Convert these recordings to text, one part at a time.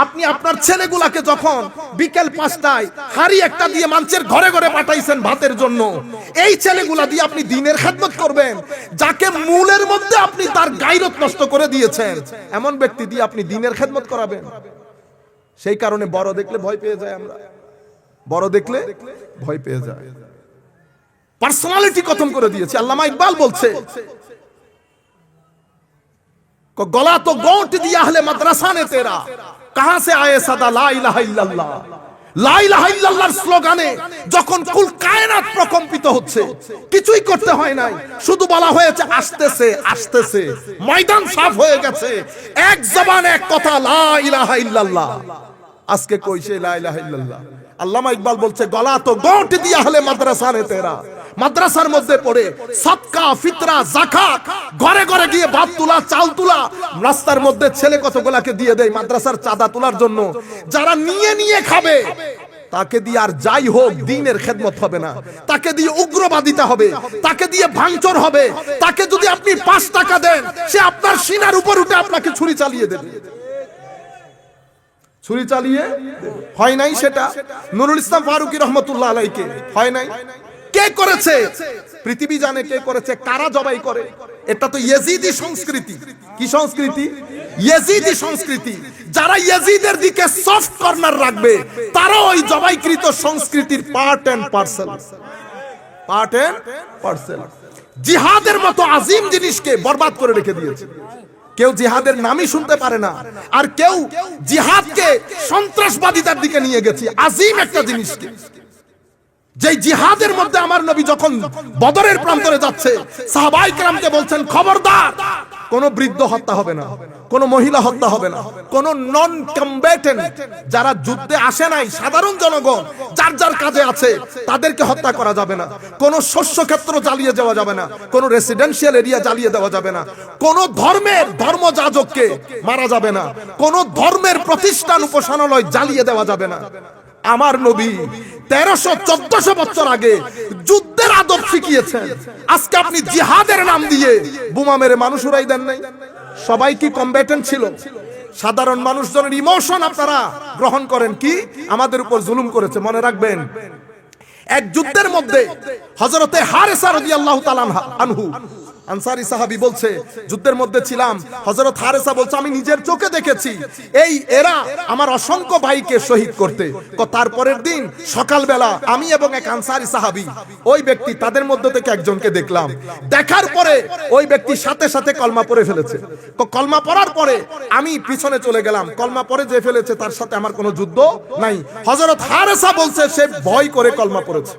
আপনি আপনার ছেলেগুলাকে যখন বিকেল 5টায় হাড়ি একটা দিয়ে মানুষের ঘরে ঘরে পাঠাইছেন ভাতের জন্য, এই ছেলেগুলা দিয়ে আপনি দ্বীনের খেদমত করবেন? যাকে মূলের মধ্যে আপনি তার গায়রত নষ্ট করে দিয়েছেন, এমন ব্যক্তি দিয়ে আপনি দ্বীনের খেদমত করাবেন? সেই কারণে বড় দেখলে ভয় পেয়ে যায়, আমরা বড় দেখলে ভয় পেয়ে যায়, পার্সোনালিটি খতম করে দিয়েছে। আল্লামা ইকবাল বলছে, গলা তো গোট দিয়া আহলে মাদ্রাসা নে তেরা, কাহাं से आए सदा ला इलाहा इल्लल्लाह। লা ইলাহা ইল্লাল্লাহর স্লোগানে যখন কুল কায়নাত প্রকম্পিত হচ্ছে, কিছুই করতে হয় নাই, শুধু বলা হয়েছে আসতেছে আসতেছে, ময়দান সাফ হয়ে গেছে, এক জবান এক কথা, লা ইলাহা ইল্লাল্লাহ। আজকে কই সে লা ইলাহা ইল্লাল্লাহ? আল্লামা ইকবাল বলছে, গলা তো গোট দিয়া আহলে মাদ্রাসা নে তেরা। মাদ্রাসার মধ্যে পড়ে সদকা, ফিতরা, যাকাত, ঘরে ঘরে গিয়ে ভাত তোলা, চাল তোলা, রাস্তার মধ্যে ছেলে কতগুলাকে দিয়ে দেয় মাদ্রাসার চাঁদা তোলার জন্য। যারা নিয়ে নিয়ে খাবে তাকে দিয়ে আর যাই হোক দ্বীনের খেদমত হবে না, তাকে দিয়ে উগ্রবাদিতা হবে, তাকে দিয়ে ভাঙচুর হবে। তাকে যদি আপনি 5 টাকা দেন, সে আপনার সিনার উপর উঠে আপনাকে ছুরি চালিয়ে দেবে, ছুরি চালিয়ে হয় নাই সেটা? নুরুল ইসলাম ফারুকী রহমতুল্লাহ আলাইকে হয় নাই? কে করেছে? পৃথিবী জানে কে করেছে, কারা জবাই করে। এটা তো ইয়েজিদি সংস্কৃতি। কি সংস্কৃতি? ইয়েজিদি সংস্কৃতি। যারা ইয়েজিদের দিকে সফট কর্নার রাখবে, তারা ওই জবাইকৃত সংস্কৃতির part and parcel, part and parcel. জিহাদের মতো আজিম জিনিসকে বরবাদ করে রেখে দিয়েছে। কেউ জিহাদের নামই শুনতে পারে না, আর কেউ জিহাদকে সন্ত্রাসবাদিতার দিকে নিয়ে গেছে, আজিম একটা জিনিসকে। যে জিহাদের মধ্যে আমার নবী যখন বদরের প্রান্তরে যাচ্ছে, সাহাবায়ে কেরামকে বলছেন, খবরদার, কোন বৃদ্ধ হত্যা হবে না, কোন মহিলা হত্যা হবে না, কোন নন কমব্যাটেন্ট, যারা যুদ্ধে আসে নাই, সাধারণ জনগণ যার যার কাজে আছে, তাদেরকে হত্যা করা যাবে না, কোন শস্য ক্ষেত্র জ্বালিয়ে দেওয়া যাবে না, কোন রেসিডেন্সিয়াল এরিয়া জ্বালিয়ে দেওয়া যাবে না, কোন ধর্মের ধর্মযাজককে মারা যাবে না, কোন ধর্মের প্রতিষ্ঠান উপাসনালয় জ্বালিয়ে দেওয়া যাবে না। আমার নবী 1300-1400 বছর আগে যুদ্ধের আদব শিখিয়েছেন। আজকে আপনি জিহাদের নাম দিয়ে বোমা মেরে মানুষ উড়াই দেন নাই? সবাই কি কমব্যাটেন্ট ছিল? সাধারণ মানুষজনের ইমোশন আপনারা গ্রহণ করেন কি আমাদের উপর জুলুম করেছে। মনে রাখবেন, এক যুদ্ধের মধ্যে হযরতে হারেসা রাদিয়াল্লাহু তাআলা আনহু, আনসারী সাহাবী বলছে, যুদ্ধের মধ্যে ছিলাম, হযরত হারেসা বলছে, আমি নিজের চোখে দেখেছি এরা আমার অসংখ্য ভাইকে শহীদ করতে। তারপরের দিন সকালবেলা আমি এবং এক আনসারী সাহাবী, ওই ব্যক্তি, তাদের মধ্যে থেকে একজনকে দেখলাম। দেখার পরে ওই ব্যক্তি সাথে সাথে কলমা পড়ে ফেলেছে। কলমা পড়ার পরে আমি পিছনে চলে গেলাম। কলমা পড়ে যে ফেলেছে তার সাথে আমার কোনো যুদ্ধ নাই। হযরত হারেসা বলছে সে ভয় করে কলমা পড়েছে।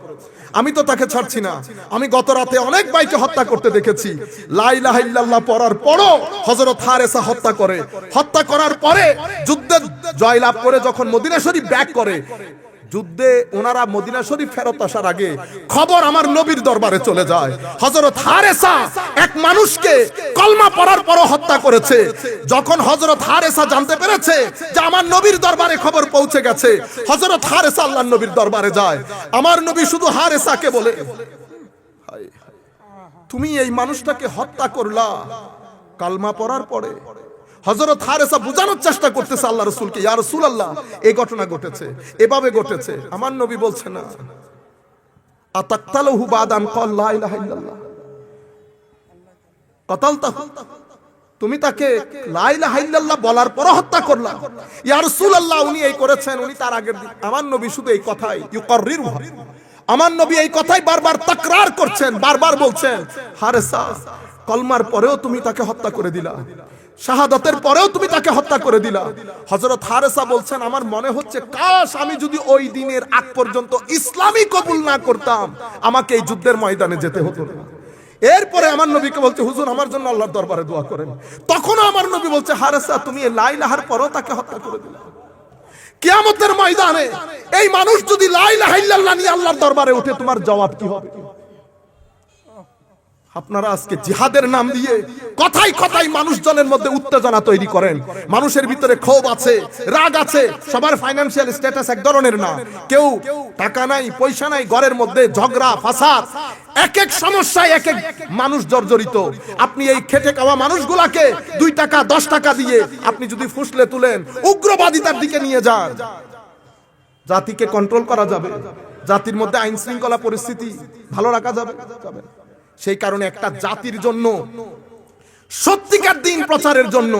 আমি তো তাকে ছাড়ছি না। আমি গত রাতে অনেক ভাইকে হত্যা করতে দেখেছি। লা ইলাহা ইল্লাল্লাহ পড়ার পরও হযরত হারেসা হত্যা করে। হত্যা করার পরে যুদ্ধে জয়লাভ করে যখন মদিনা শরীফ ব্যাক করে, যুদ্ধে ওনারা মদিনা শরীফ ফেরত আসার আগে খবর আমার নবীর দরবারে চলে যায়, হযরত হারেসা এক মানুষকে কলমা পড়ার পরও হত্যা করেছে। যখন হযরত হারেসা জানতে পেরেছে যে আমার নবীর দরবারে খবর পৌঁছে গেছে, হযরত হারেসা আল্লাহর নবীর দরবারে যায়। আমার নবী শুধু হারেসাকে বলে, তুমি এই মানুষটাকে হত্যা করলা কালমা পড়ার পরে। হযরত হারেসা বুঝানোর চেষ্টা করতেছে আল্লাহ রাসূলকে, ইয়া রাসূলুল্লাহ, এই ঘটনা ঘটেছে, এভাবে ঘটেছে। আমার নবী বলছে, না, আতাকতালহু বাদান ক্বাল লা ইলাহা ইল্লাল্লাহ কাতালতাহু, তুমি তাকে লা ইলাহা ইল্লাল্লাহ বলার পর হত্যা করলা। ইয়া রাসূলুল্লাহ, উনি এই করেছেন, উনি তার আগের দিন। আমার নবী শুধু এই কথাই ইউকাররিরুহা, আমার নবী এই কথাই বারবার তাকরার করছেন, বারবার বলছেন, হারেসা, কলমার পরেও তুমি তাকে হত্যা করে দিলা, শাহাদাতের পরেও তুমি তাকে হত্যা করে দিলা। হযরত হারেসা বলছেন, আমার মনে হচ্ছে কাশ আমি যদি ওই দিনের আগ পর্যন্ত ইসলামই কবুল না করতাম, আমাকে এই যুদ্ধের ময়দানে যেতে হতো না। এরপরে আমার নবীকে বলছে, হুজুর আমার জন্য আল্লাহর দরবারে দোয়া করেন। তখন আমার নবী বলছে, হারেসা, তুমি লা ইলাহার পরেও তাকে হত্যা করে দিলা। কিয়ামতের ময়দানে এই মানুষ যদি লা ইলাহা ইল্লাল্লাহ নিয়ে আল্লাহর দরবারে ওঠে, তোমার জবাব কি হবে? আপনারা আজকে জিহাদের নাম দিয়ে কথাই কথাই মানুষজনের মধ্যে উত্তেজনা তৈরি করেন। মানুষের ভিতরে ক্ষোভ আছে, রাগ আছে। সবার ফাইন্যান্সিয়াল স্ট্যাটাস এক ধরনের না। কেউ টাকা নাই, পয়সা নাই, ঘরের মধ্যে ঝগড়া ফাসাদ, এক এক সমস্যায় এক এক মানুষ জর্জরিত। আপনি এই খেটে খাওয়া মানুষগুলাকে 2 টাকা 10 টাকা দিয়ে আপনি যদি ফুসলে তুলেন, উগ্রবাদিতার দিকে নিয়ে যান, জাতিকে কন্ট্রোল করা যাবে? জাতির মধ্যে আইন শৃঙ্খলা পরিস্থিতি ভালো রাখা যাবে? সেই কারণে একটা জাতির জন্য, সত্যিকার দিন প্রচারের জন্য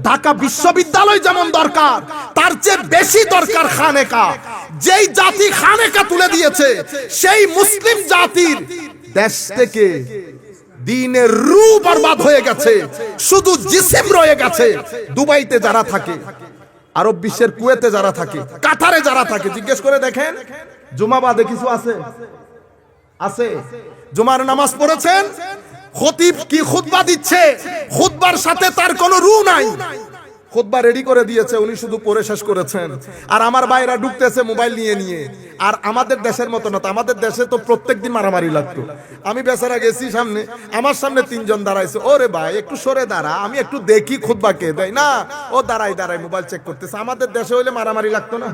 ঢাকা বিশ্ববিদ্যালয় যেমন দরকার, তার চেয়ে বেশি দরকার খানেকা। যেই জাতি খানেকা তুলে দিয়েছে, সেই মুসলিম জাতির দেশ থেকে দ্বীনের রূহ বরবাদ হয়ে গেছে, শুধু জিসিম রয়ে গেছে। দুবাইতে যারা থাকে, আরব বিশ্বের কুয়েতে যারা থাকে, কাতারে যারা থাকে, জিজ্ঞেস করে দেখেন জুমা বাদে কিছু আছে? আছে? জুমার নামাজ পড়েছেন? খতিব কি খুতবা দিচ্ছে, খুতবার সাথে তার কোনো রূহ নাই। খুতবা রেডি করে দিয়েছে, উনি শুধু পড়ে শেষ করেছেন। আর আমার ভাইরা ঢুকতেছে মোবাইল নিয়ে নিয়ে। আর আমাদের দেশের মতো না, আমাদের দেশে তো প্রত্যেকদিন মারামারি লাগতো। আমি বেচারা গেছি সামনে, আমার সামনে 3 জন দাঁড়াইছে। ওরে ভাই একটু সরে দাঁড়া, আমি একটু দেখি খুতবা কে দেয়। না, ও দাঁড়াই দাঁড়াই মোবাইল চেক করতেছে। আমাদের দেশে হইলে মারামারি লাগতো না।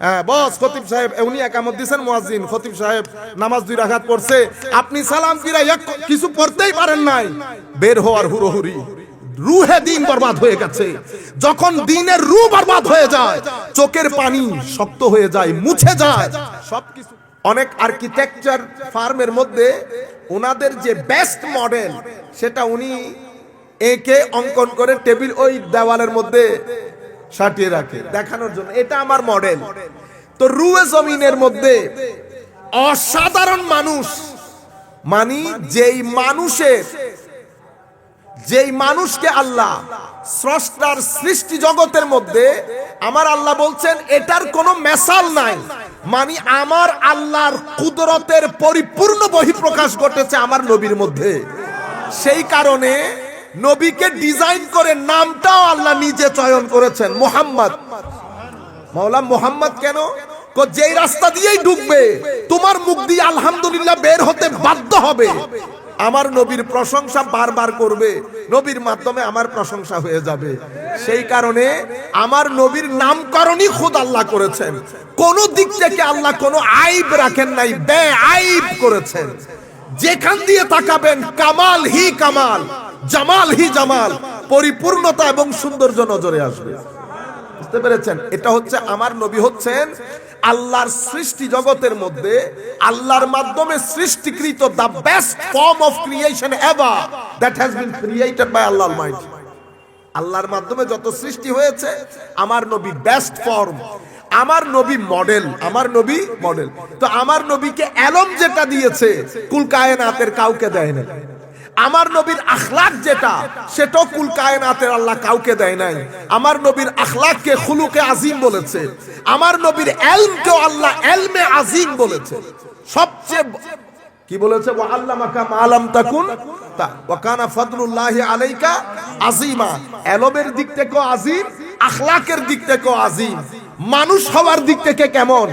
হ্যাঁ বস, খতিব সাহেব উনি একামত দিয়েছেন, মুয়াজ্জিন খতিব সাহেব নামাজ 2 রাকাত পড়ছে, আপনি সালাম ফিরাই কিছু পড়তেই পারেন নাই, বের হওয়ার হুড়োহুড়ি। রুহে দিন বরবাদ হয়ে গেছে। যখন দিনের রূহ বরবাদ হয়ে যায়, চোখের পানি শক্ত হয়ে যায়, মুছে যায় সবকিছু। অনেক আর্কিটেকচার ফার্মের মধ্যে ওনাদের যে বেস্ট মডেল, সেটা উনি একে অঙ্কন করে টেবিল ওই দেওয়ালের মধ্যে সাটিয়ে রাখে দেখানোর জন্য, এটা আমার মডেল। তো রুয়ে জমিনের মধ্যে অসাধারণ মানুষ, মানে যেই মানুষকে আল্লাহ স্রষ্টার সৃষ্টি জগতের মধ্যে, আমার আল্লাহ বলছেন এটার কোনো মেসাল নাই, মানে আমার আল্লাহর কুদরতের পরিপূর্ণ বহিঃপ্রকাশ ঘটেছে আমার নবীর মধ্যে। সেই কারণে নবীকে ডিজাইন করে নামটাও আল্লাহ নিজে চয়ন করেছেন মুহাম্মদ। মাওলা মুহাম্মদ কেন? যেই রাস্তা দিয়েই ঢুকবে তোমার মুখ দিয়ে আলহামদুলিল্লাহ বের হতে বাধ্য হবে। আমার নবীর প্রশংসা বারবার করবে, নবীর মাধ্যমে আমার প্রশংসা হয়ে যাবে। সেই কারণে আমার নবীর নামকরণই খুদ আল্লাহ করেছেন। কোন দিক থেকে আল্লাহ কোনো আইব রাখেন নাই, বেআইব করেছেন। যেখান দিয়ে তাকাবেন কামাল হি কামাল, জামাল হি জামাল, পরিপূর্ণতা এবং সৌন্দর্য নজরে আসবে। বুঝতে পেরেছেন? এটা হচ্ছে আমার নবী হচ্ছেন আল্লাহর সৃষ্টি জগতের মধ্যে আল্লাহর মাধ্যমে সৃষ্টিকৃত the best form of creation ever that has been created by Allah Almighty। আল্লাহর মাধ্যমে যত সৃষ্টি হয়েছে, আমার নবী বেস্ট ফর্ম, আমার নবী মডেল, আমার নবী মডেল। তো আমার নবীকে এলম যেটা দিয়েছে কুল কায়নাতের কাউকে দেয় না। আমার নবীর আখলাক যেটা, সেটাও কুল কায়নাতের আল্লাহ কাউকে দেয় নাই। আমার নবীর আখলাককে খুলুকে আজিম বলেছে, আমার নবীর এলমকেও আল্লাহ এলমে আজিম বলেছে। সবচেয়ে কি বলেছে? ওয়া আল্লামাকা মা লাম তাকুন ওয়া কানা ফাদলুল্লাহি আলাইকা আজিমা। এলমের দিক থেকেও আজিম, আখলাকের দিক থেকেও আজিম। মানুষ হওয়ার দিক থেকে কেমন?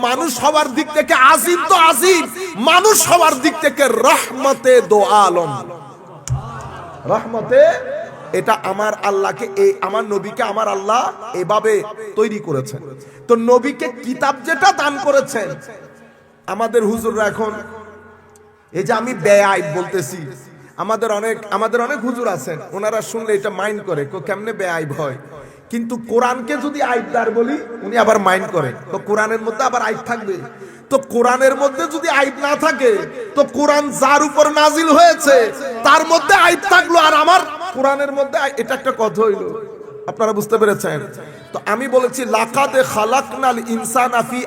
মানুষ হওয়ার দিক থেকে আজিম তো আজিম, মানুষ হওয়ার দিক থেকে রহমতে দো আলম, রহমতে। এটা আমার আল্লাহকে, এই আমার নবীকে আমার আল্লাহ এভাবে তৈরি করেছেন। তো নবীকে কিতাব যেটা দান করেছেন, আমাদের হুজুররা এখন এই যে আমি বেআইব বলতেছি, আমাদের অনেক হুজুর আছেন, ওনারা শুনলে এটা মাইন্ড করে, কেমনে বেআইব হয়। কিন্তু কোরআনকে যদি আইবদার বলি, উনি আবার মাইন্ড করে। তো কোরআনের মধ্যে আবার আইব থাকবে? তো কোরআনের মধ্যে যদি আইব না থাকে, তো কোরআন যার উপর নাজিল হয়েছে তার মধ্যে আইব থাকলো, আর আমার কোরআনের মধ্যে, এটা একটা কথা হইল। আপনারা বুঝতে পেরেছেন? তো আমি বলেছি লাকাদ খালাকনাল ইনসানা ফি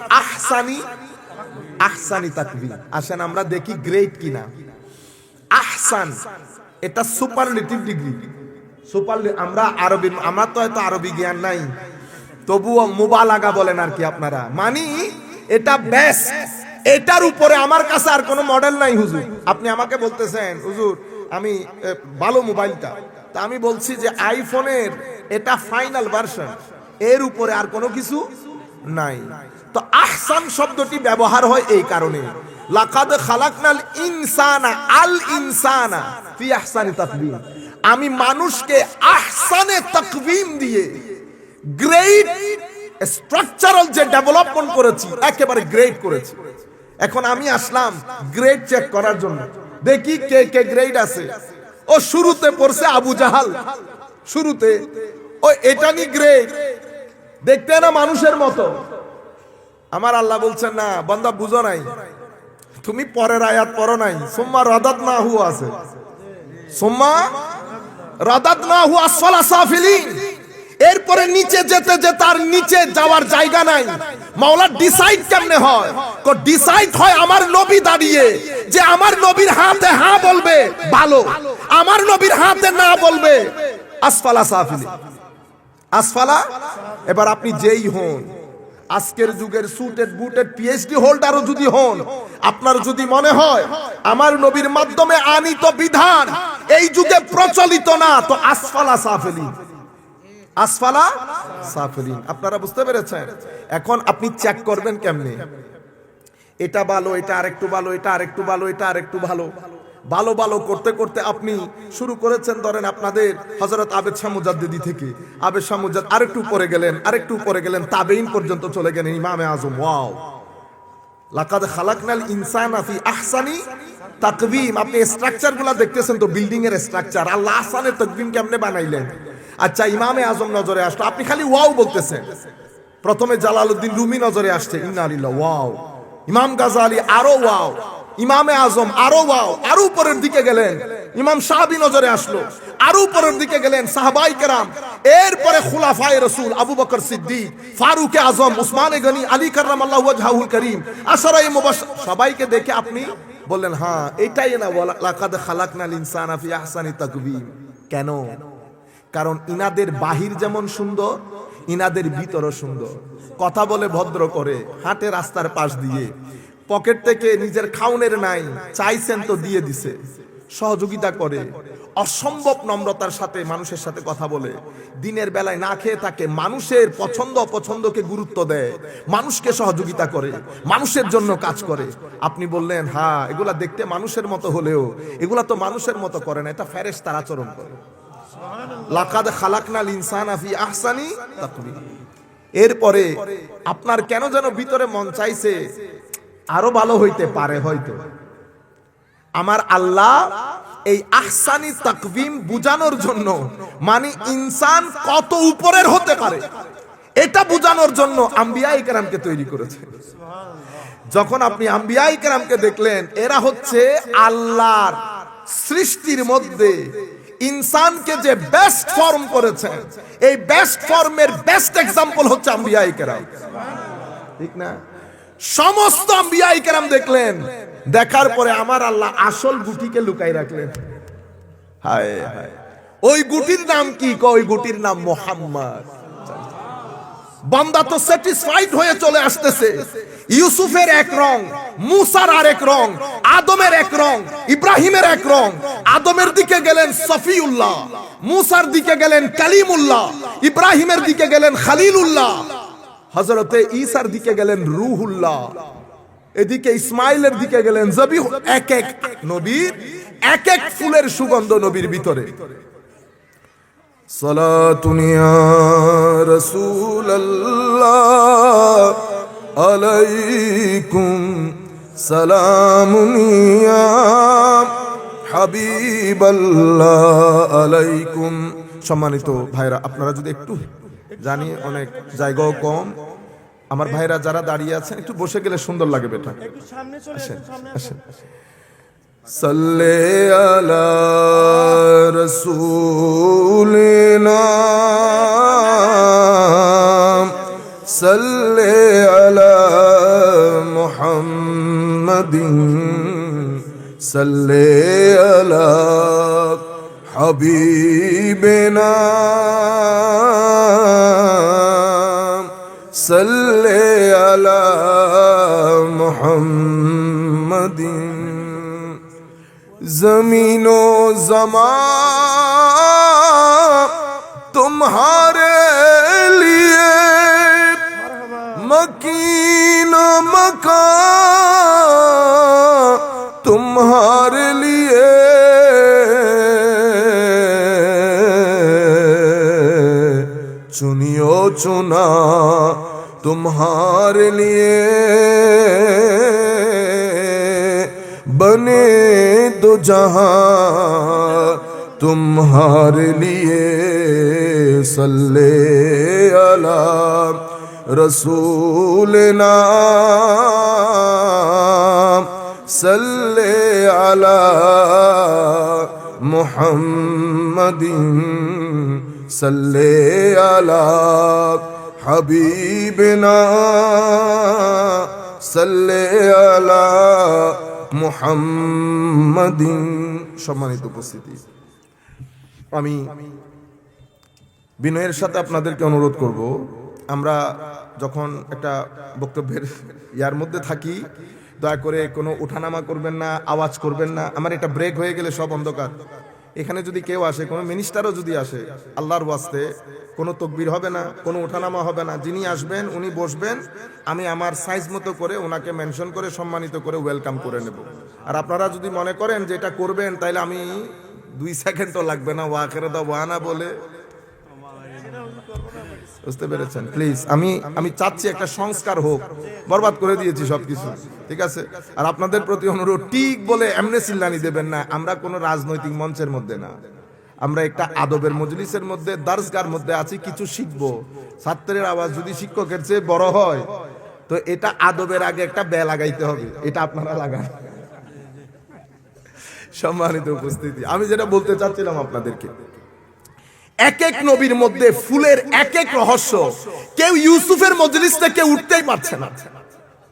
আহসানি তাকবীর। আসেন আমরা দেখি গ্রেট কিনা। আহসান এটা সুপারলেটিভ ডিগ্রি। আমরা আরবি, আমার তো হয়তো আরবি জ্ঞান নাই, তবুও মুবালাগা বলেন আর কি আপনারা, মানি এটা বেস্ট। এটার উপরে আমার কাছে আর কোনো মডেল নাই হুজুর। আপনি আমাকে বলতেছেন হুজুর আমি ভালো মোবাইলটা, তা আমি বলছি যে আইফোনের এটা ফাইনাল ভার্সন, এর উপরে আর কোনো কিছু নাই। তো আহসান শব্দটি ব্যবহার হয় এই কারণে, লাকাদ খালাকনাল ইনসানা আল ইনসানা ফি আহসানি তাকবীম, আমি মানুষকে আহসানে তাকবীম দিয়ে গ্রেট স্ট্রাকচারাল যে ডেভেলপমেন্ট করেছি, একেবারে গ্রেট করেছি। এখন আমি আসলাম গ্রেড চেক করার জন্য, দেখি কে কে গ্রেড আছে। ও শুরুতে পড়ছে আবু জাহাল, শুরুতে ও এটা নি গ্রেড, দেখতে না মানুষের মতো। আমার আল্লাহ বলছেন না বান্দা বুঝো নাই, তুমি পরের আয়াত পড়ো নাই, সুম্মা রাদাদনাহু আছে, সুম্মা রাদাদনাহু আসফালা সাফিলিন, এরপরে নিচে যেতে যে তার নিচে যাওয়ার জায়গা নাই। মাওলা ডিসাইড কেমনে হয়? তো ডিসাইড হয় আমার নবী দাঁড়িয়ে, যে আমার নবীর হাতে হ্যাঁ বলবে ভালো, আমার নবীর হাতে না বলবে আসফালা সাফিলিন, আসফালা। এবার আপনি যেই হন, আজকের যুগের সুটেড বুটেড পিএইচডি হোল্ডারও যদি হন, আপনার যদি মনে হয় আমার নবীর মাধ্যমে আনিত বিধান এই যুগে প্রচলিত না, তো আসফালা সাফিলিন, আসফালা সাফিলিন। আপনারা বুঝতে পেরেছেন? এখন আপনি চেক করবেন কেমনে, এটা ভালো, এটা আরেকটু ভালো, এটা আরেকটু ভালো, এটা আরেকটু ভালো, ভালো ভালো করতে করতে আপনি শুরু করেছেন, ধরেন আপনাদের হযরত আবেদ শাহ মুজাদ্দিদি থেকে, আবেদ শাহ মুজাদ্দিদ আরেকটু পরে গেলেন, আরেকটু পরে গেলেন, তাবেঈন পর্যন্ত চলে গেলেন, ইমামে আজম। ওয়াও, লাকাদ খালাকনাল ইনসানা ফি আহসানি তাকবীম। আপনি স্ট্রাকচারগুলো দেখতেছেন তো, বিল্ডিং এর স্ট্রাকচার, আল্লাহ আহসানে তাকবীম কেমনে বানাইলেন। আচ্ছা, ইমামে আজম নজরে আসলো, আপনি খালি ওয়াও বলতেছেন। প্রথমে জালালউদ্দিন রুমি নজরে আসছে, ইন্না লিল্লাহ, ওয়াও। ইমাম গাজালি আরো ওয়াও, ইমামে আজম আরো ওয়াও। আরো উপরের দিকে গেলেন, ইমাম সাহাবী নজরে আসলো, আরো উপরের দিকে গেলেন সাহাবায়ে কেরাম, এরপরে খুলাফায়ে রাসূল আবু বকর সিদ্দিক, ফারুক আজম, উসমান গনি, আলী কাররামাল্লাহু ওয়াজহাহুল করিম, আশরায়ে মুবাশশির, সবাইকে দেখে আপনি বললেন হ্যাঁ এটাই না লাকাদ খালাকনাল ইনসানা ফি আহসানি তাকবীম। কেন? কারণ ইনাদের বাহির যেমন সুন্দর, ইনাদের ভিতরও সুন্দর। কথা বলে ভদ্র করে, হাঁটে রাস্তার পাশ দিয়ে, পকেট থেকে নিজের খাউনের নাই, চাইছেন তো দিয়ে দিছে, সহযোগিতা করে, অসম্ভব নম্রতার সাথে মানুষের সাথে কথা বলে, দিনের বেলায় না খেয়ে থাকে, মানুষের পছন্দ অপছন্দকে গুরুত্ব দেয়, মানুষকে সহযোগিতা করে, মানুষের জন্য কাজ করে। আপনি বললেন হ্যাঁ এগুলা দেখতে মানুষের মতো হলেও এগুলা তো মানুষের মতো করে না, এটা ফেরেশতার আচরণ করে। লাকাদ খালাকনাল ইনসানা ফি আহসানি তাকবীম। এরপরে আপনার কেন যেন ভিতরে মন চাইছে আরো ভালো হইতে পারে, হয়তো আমার আল্লাহ এই আহসানি তাকবীম বুঝানোর জন্য, মানে ইনসান কত উপরের হতে পারে এটা বুঝানোর জন্য আম্বিয়ায়ে কেরামকে তৈরি করেছে। যখন আপনি আম্বিয়ায়ে কেরামকে দেখলেন, এরা হচ্ছে আল্লাহর সৃষ্টির মধ্যে ইনসানকে যে বেস্ট ফর্ম করেছেন, এই বেস্ট ফর্মের বেস্ট এক্সাম্পল হচ্ছে আম্বিয়ায়ে কেরাম, ঠিক না? সমস্ত আম্বিয়ায়ে কেরাম দেখলেন, দেখার পরে আমার আল্লাহ আসল গুটিকে লুকাই রাখলেন। হায় হায়, ওই গুটির নাম কি? ওই গুটির নাম মুহাম্মদ। বান্দা তো স্যাটিসফাইড হয়ে চলে আসতেছে। ইউসুফের এক রং, মুসার আরেক রং, আদমের এক রং, ইব্রাহিমের এক রং। আদমের দিকে গেলেন সফিউল্লাহ, মুসার দিকে গেলেন কালিমুল্লাহ, ইব্রাহিমের দিকে গেলেন খলিলুল্লাহ, হযরতে ঈসার দিকে গেলেন রূহুল্লাহ, এদিকে ইসমাইলের দিকে গেলেন জবিহ। এক এক নবীর এক এক ফুলের সুগন্ধ নবীর ভিতরে। সালাতুন ইয়া রাসূলুল্লাহ আলাইকুম, সালামুন ইয়া হাবিবাল্লাহ আলাইকুম। সম্মানিত ভাইরা, আপনারা যদি একটু জানি, অনেক জায়গাও কম, আমার ভাইরা যারা দাঁড়িয়ে আছেন একটু বসে গেলে সুন্দর লাগে বেটা। আসেন। সাল্লে আলা রাসূলিনা, সাল্লে আলা মুহাম্মাদিন, সাল্লে আলা হাবিবিনা, সাল্লে আলা মুহাম্মাদিন। ज़मीनो ज़मान तुम्हारे लिए, मकीन मकान चुना तुम्हारे लिए बने दो जहां तुम्हारे लिए सल्ले अला रसूलना सल्ले अला मुहम्मदिन सल्ले अला हबीबना सल्ले अला মুহাম্মাদিন। সম্মানিত উপস্থিতি, আমি বিনয়ের সাথে আপনাদেরকে অনুরোধ করব, আমরা যখন একটা বক্তব্যের ইয়ার মধ্যে থাকি, দয়া করে কোনো ওঠানামা করবেন না, আওয়াজ করবেন না। আমার এটা ব্রেক হয়ে গেলে সব অন্ধকার। এখানে যদি কেউ আসে, কোনো মিনিস্টারও যদি আসে, আল্লাহর ওয়াস্তে কোনো তকবির হবে না, কোনো ওঠানামা হবে না। যিনি আসবেন উনি বসবেন, আমি আমার সাইজ মতো করে ওনাকে মেনশন করে সম্মানিত করে ওয়েলকাম করে নেব। আর আপনারা যদি মনে করেন যে এটা করবেন, তাইলে আমি 2 সেকেন্ডও লাগবে না ওয়াকেরে দা ওয়ানা বলে, বুঝতে পেরেছেন? প্লিজ, আমি চাচ্ছি একটা সংস্কার হোক। বরবাদ করে দিয়েছি সবকিছু, ঠিক আছে? আর আপনাদের প্রতি অনুরোধ, ঠিক বলে এমনি চিল্লানি দেবেন না। আমরা কোনো রাজনৈতিক মঞ্চের মধ্যে না, আমরা একটা আদবের মজলিসের মধ্যে, দার্সগার মধ্যে আছি, কিছু শিখবো। ছাত্রের আওয়াজ যদি শিক্ষকের চেয়ে বড় হয়, তো এটা আদবের আগে একটা বে লাগাইতে হবে, এটা আপনারা লাগান। সম্মানিত উপস্থিতি, আমি যেটা বলতে চাচ্ছিলাম আপনাদেরকে, এক এক নবীর মধ্যে ফুলের এক এক রহস্য। কেউ ইউসুফের মজলিস থেকে উঠতেই পারছে না,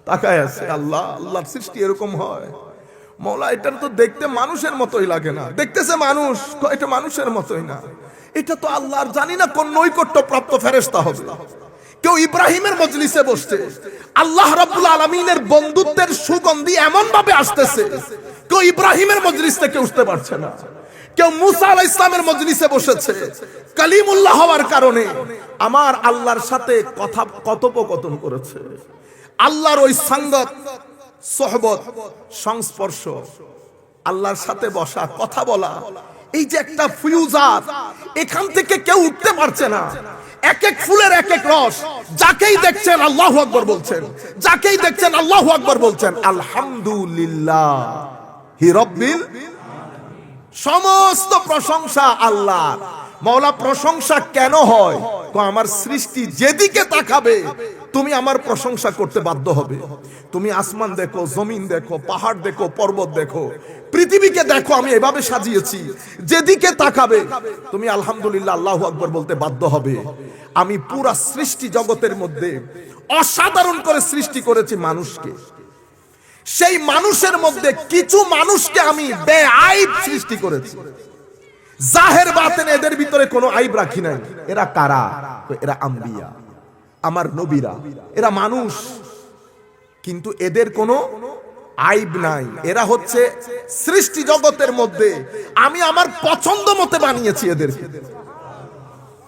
তাকায় আছে। আল্লাহর সৃষ্টি এরকম হয়। মৌলা, এটা তো দেখতে মানুষের মতোই লাগে না। দেখতেছে মানুষ, এটা মানুষের মতোই না। এটা তো আল্লাহর জানি না কোন নৈকট্য প্রাপ্ত ফেরেশতা হবে। কেউ ইব্রাহিমের মজলিসে বসছে, আল্লাহ রাব্বুল আলামিনের বন্ধুত্বের সুগন্ধি এমন ভাবে আসতেছে, কেউ ইব্রাহিমের মজলিস থেকে উঠতে পারছে না। কেউ মুসা আলাইহিস সালামের মজলিসে বসেছে, কালিমুল্লাহ হওয়ার কারণে আমার আল্লাহর সাথে কথা কথোপকথন করেছে। আল্লাহর ওই সঙ্গত, সোহবত, সংস্পর্শ, আল্লাহর সাথে বসা, কথা বলা, এই যে একটা ফিউজাত, এখান থেকে কেউ উঠতে পারছে না। এক এক ফুলের এক এক রস। যাকেই দেখছেন আল্লাহু আকবার বলছেন, যাকেই দেখছেন আল্লাহু আকবার বলছেন। আলহামদুলিল্লাহি রাব্বিল, সমস্ত প্রশংসা আল্লাহ। মাওলা, প্রশংসা কেন হয়? আমার সৃষ্টি যেদিকে তাকাবে তুমি আমার প্রশংসা করতে বাধ্য হবে। তুমি আসমান দেখো, জমিন দেখো, পাহাড় দেখো, পর্বত দেখো, পৃথিবীকে দেখো, আমি এভাবে সাজিয়েছি, যেদিকে তাকাবে তুমি আলহামদুলিল্লাহ আল্লাহু আকবার বলতে বাধ্য হবে। আমি পুরা সৃষ্টি জগতের মধ্যে অসাধারণ করে সৃষ্টি করেছি মানুষকে। সেই মানুষের মধ্যে কিছু মানুষকে আমি বেআইব সৃষ্টি করেছি। জাহের বাতেনে এদের ভিতরে কোনো আইব রাখি নাই। এরা কারা? এরা আম্বিয়া, আমার নবীরা। এরা মানুষ, কিন্তু এদের কোনো আইব নাই। এরা হচ্ছে সৃষ্টি জগতের মধ্যে আমি আমার পছন্দ মতে বানিয়েছি এদেরকে।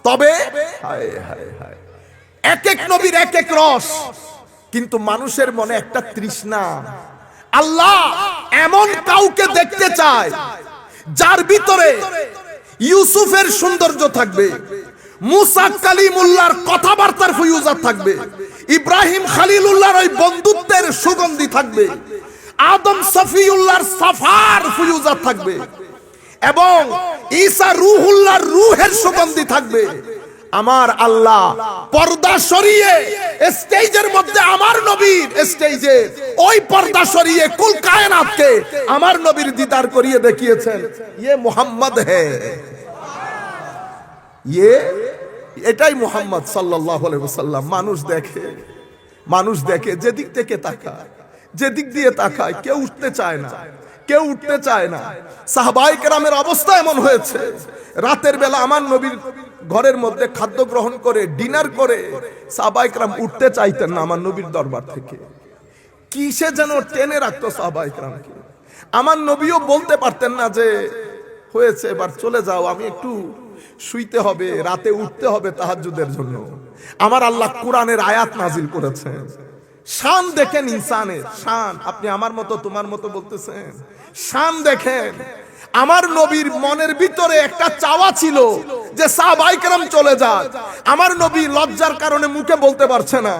তবে এক এক নবীর এক এক রস, কিন্তু মানুষের মনে একটা তৃষ্ণা। আল্লাহ এমন কাউকে দেখতে চায় যার ভিতরে ইউসুফের সৌন্দর্য থাকবে, মুসা কালিমুল্লাহর কথাবার্তার ফিউজাত থাকবে, ইব্রাহিম খলিলুল্লাহর ওই বন্ধুত্বের সুগন্ধি থাকবে, আদম সফিউল্লাহর সাফার ফিউজাত থাকবে, এবং ঈসা রূহুল্লাহর রূহের সুগন্ধি থাকবে। আমার আল্লাহ পর্দা সরিয়ে স্টেজের মধ্যে আমার নবীর স্টেজে ওই পর্দা সরিয়ে কুল কায়নাতকে আমার নবীর দিদার করিয়ে দেখিয়েছেন। ये মোহাম্মদ है, এটাই মোহাম্মদ সাল্লাল্লাহু আলাইহি ওয়াসাল্লাম। মানুষ দেখে যেদিক থেকে তাকায়, যেদিক দিয়ে তাকায়, কেউ উঠতে চায় না, কেউ উঠতে চায় না। সাহাবায়ে কেরামের অবস্থা এমন হয়েছে, রাতের বেলা আমার নবীর ঘরের মধ্যে খাদ্য গ্রহণ করে, ডিনার করে সাহাবায়ে কেরাম উঠতে চাইতেন না আমার নবীর দরবার থেকে। কিসে যেন টেনে রাখতো সাহাবায়ে কেরামকে। আমার নবীও বলতে পারতেন না যে হয়েছে, এবার চলে যাও, আমি একটু শুইতে হবে, রাতে উঠতে হবে তাহাজ্জুদের জন্য। আমার আল্লাহ কোরআনের আয়াত নাজিল করেছেন। শান দেখেন, ইনসানের শান। আপনি আমার মতো তোমার মতো বলতেছেন, শান দেখেন। আমার নবীর মনের ভিতরে একটা চাওয়া ছিল যে সাহাবায়ে কেরাম চলে যাক। আমার নবী লজ্জার কারণে মুখে বলতে পারছে না।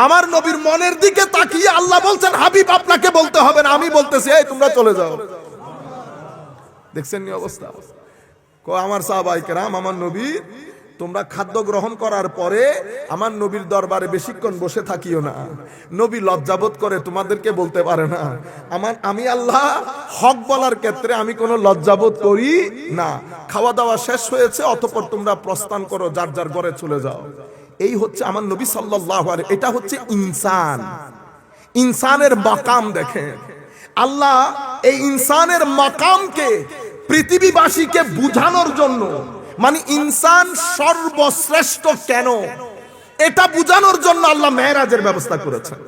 আমার নবীর মনের দিকে তাকিয়ে আল্লাহ বলছেন, হাবিব আপনাকে বলতে হবে না, আমি বলতেছি, এই তোমরা চলে যাও। দেখছেন নি অবস্থা? আমার সাহাবায়ে কেরাম, আমার নবী, তোমরা খাদ্য গ্রহণ করার পরে আমার নবীর দরবারে বেশিক্ষণ বসে থাকিও না। নবী লজ্জাবোধ করে, তোমাদেরকে বলতে পারে না। আমি আল্লাহ হক বলার ক্ষেত্রে আমি কোনো লজ্জাবোধ করি না। খাওয়া দাওয়া শেষ হয়েছে, অতঃপর তোমরা প্রস্থান করো, যার যার ঘরে চলে যাও। এই হচ্ছে আমার নবী সাল্লাল্লাহু আলাইহি, এটা হচ্ছে ইনসান, ইনসানের মাকাম। দেখেন আল্লাহ এই ইনসানের মাকামকে পৃথিবীবাসীকে বুঝানোর জন্য, মানে ইনসান সর্বশ্রেষ্ঠ কেন, এটা বুঝানোর জন্য আল্লাহ মেরাজের ব্যবস্থা করেছেন।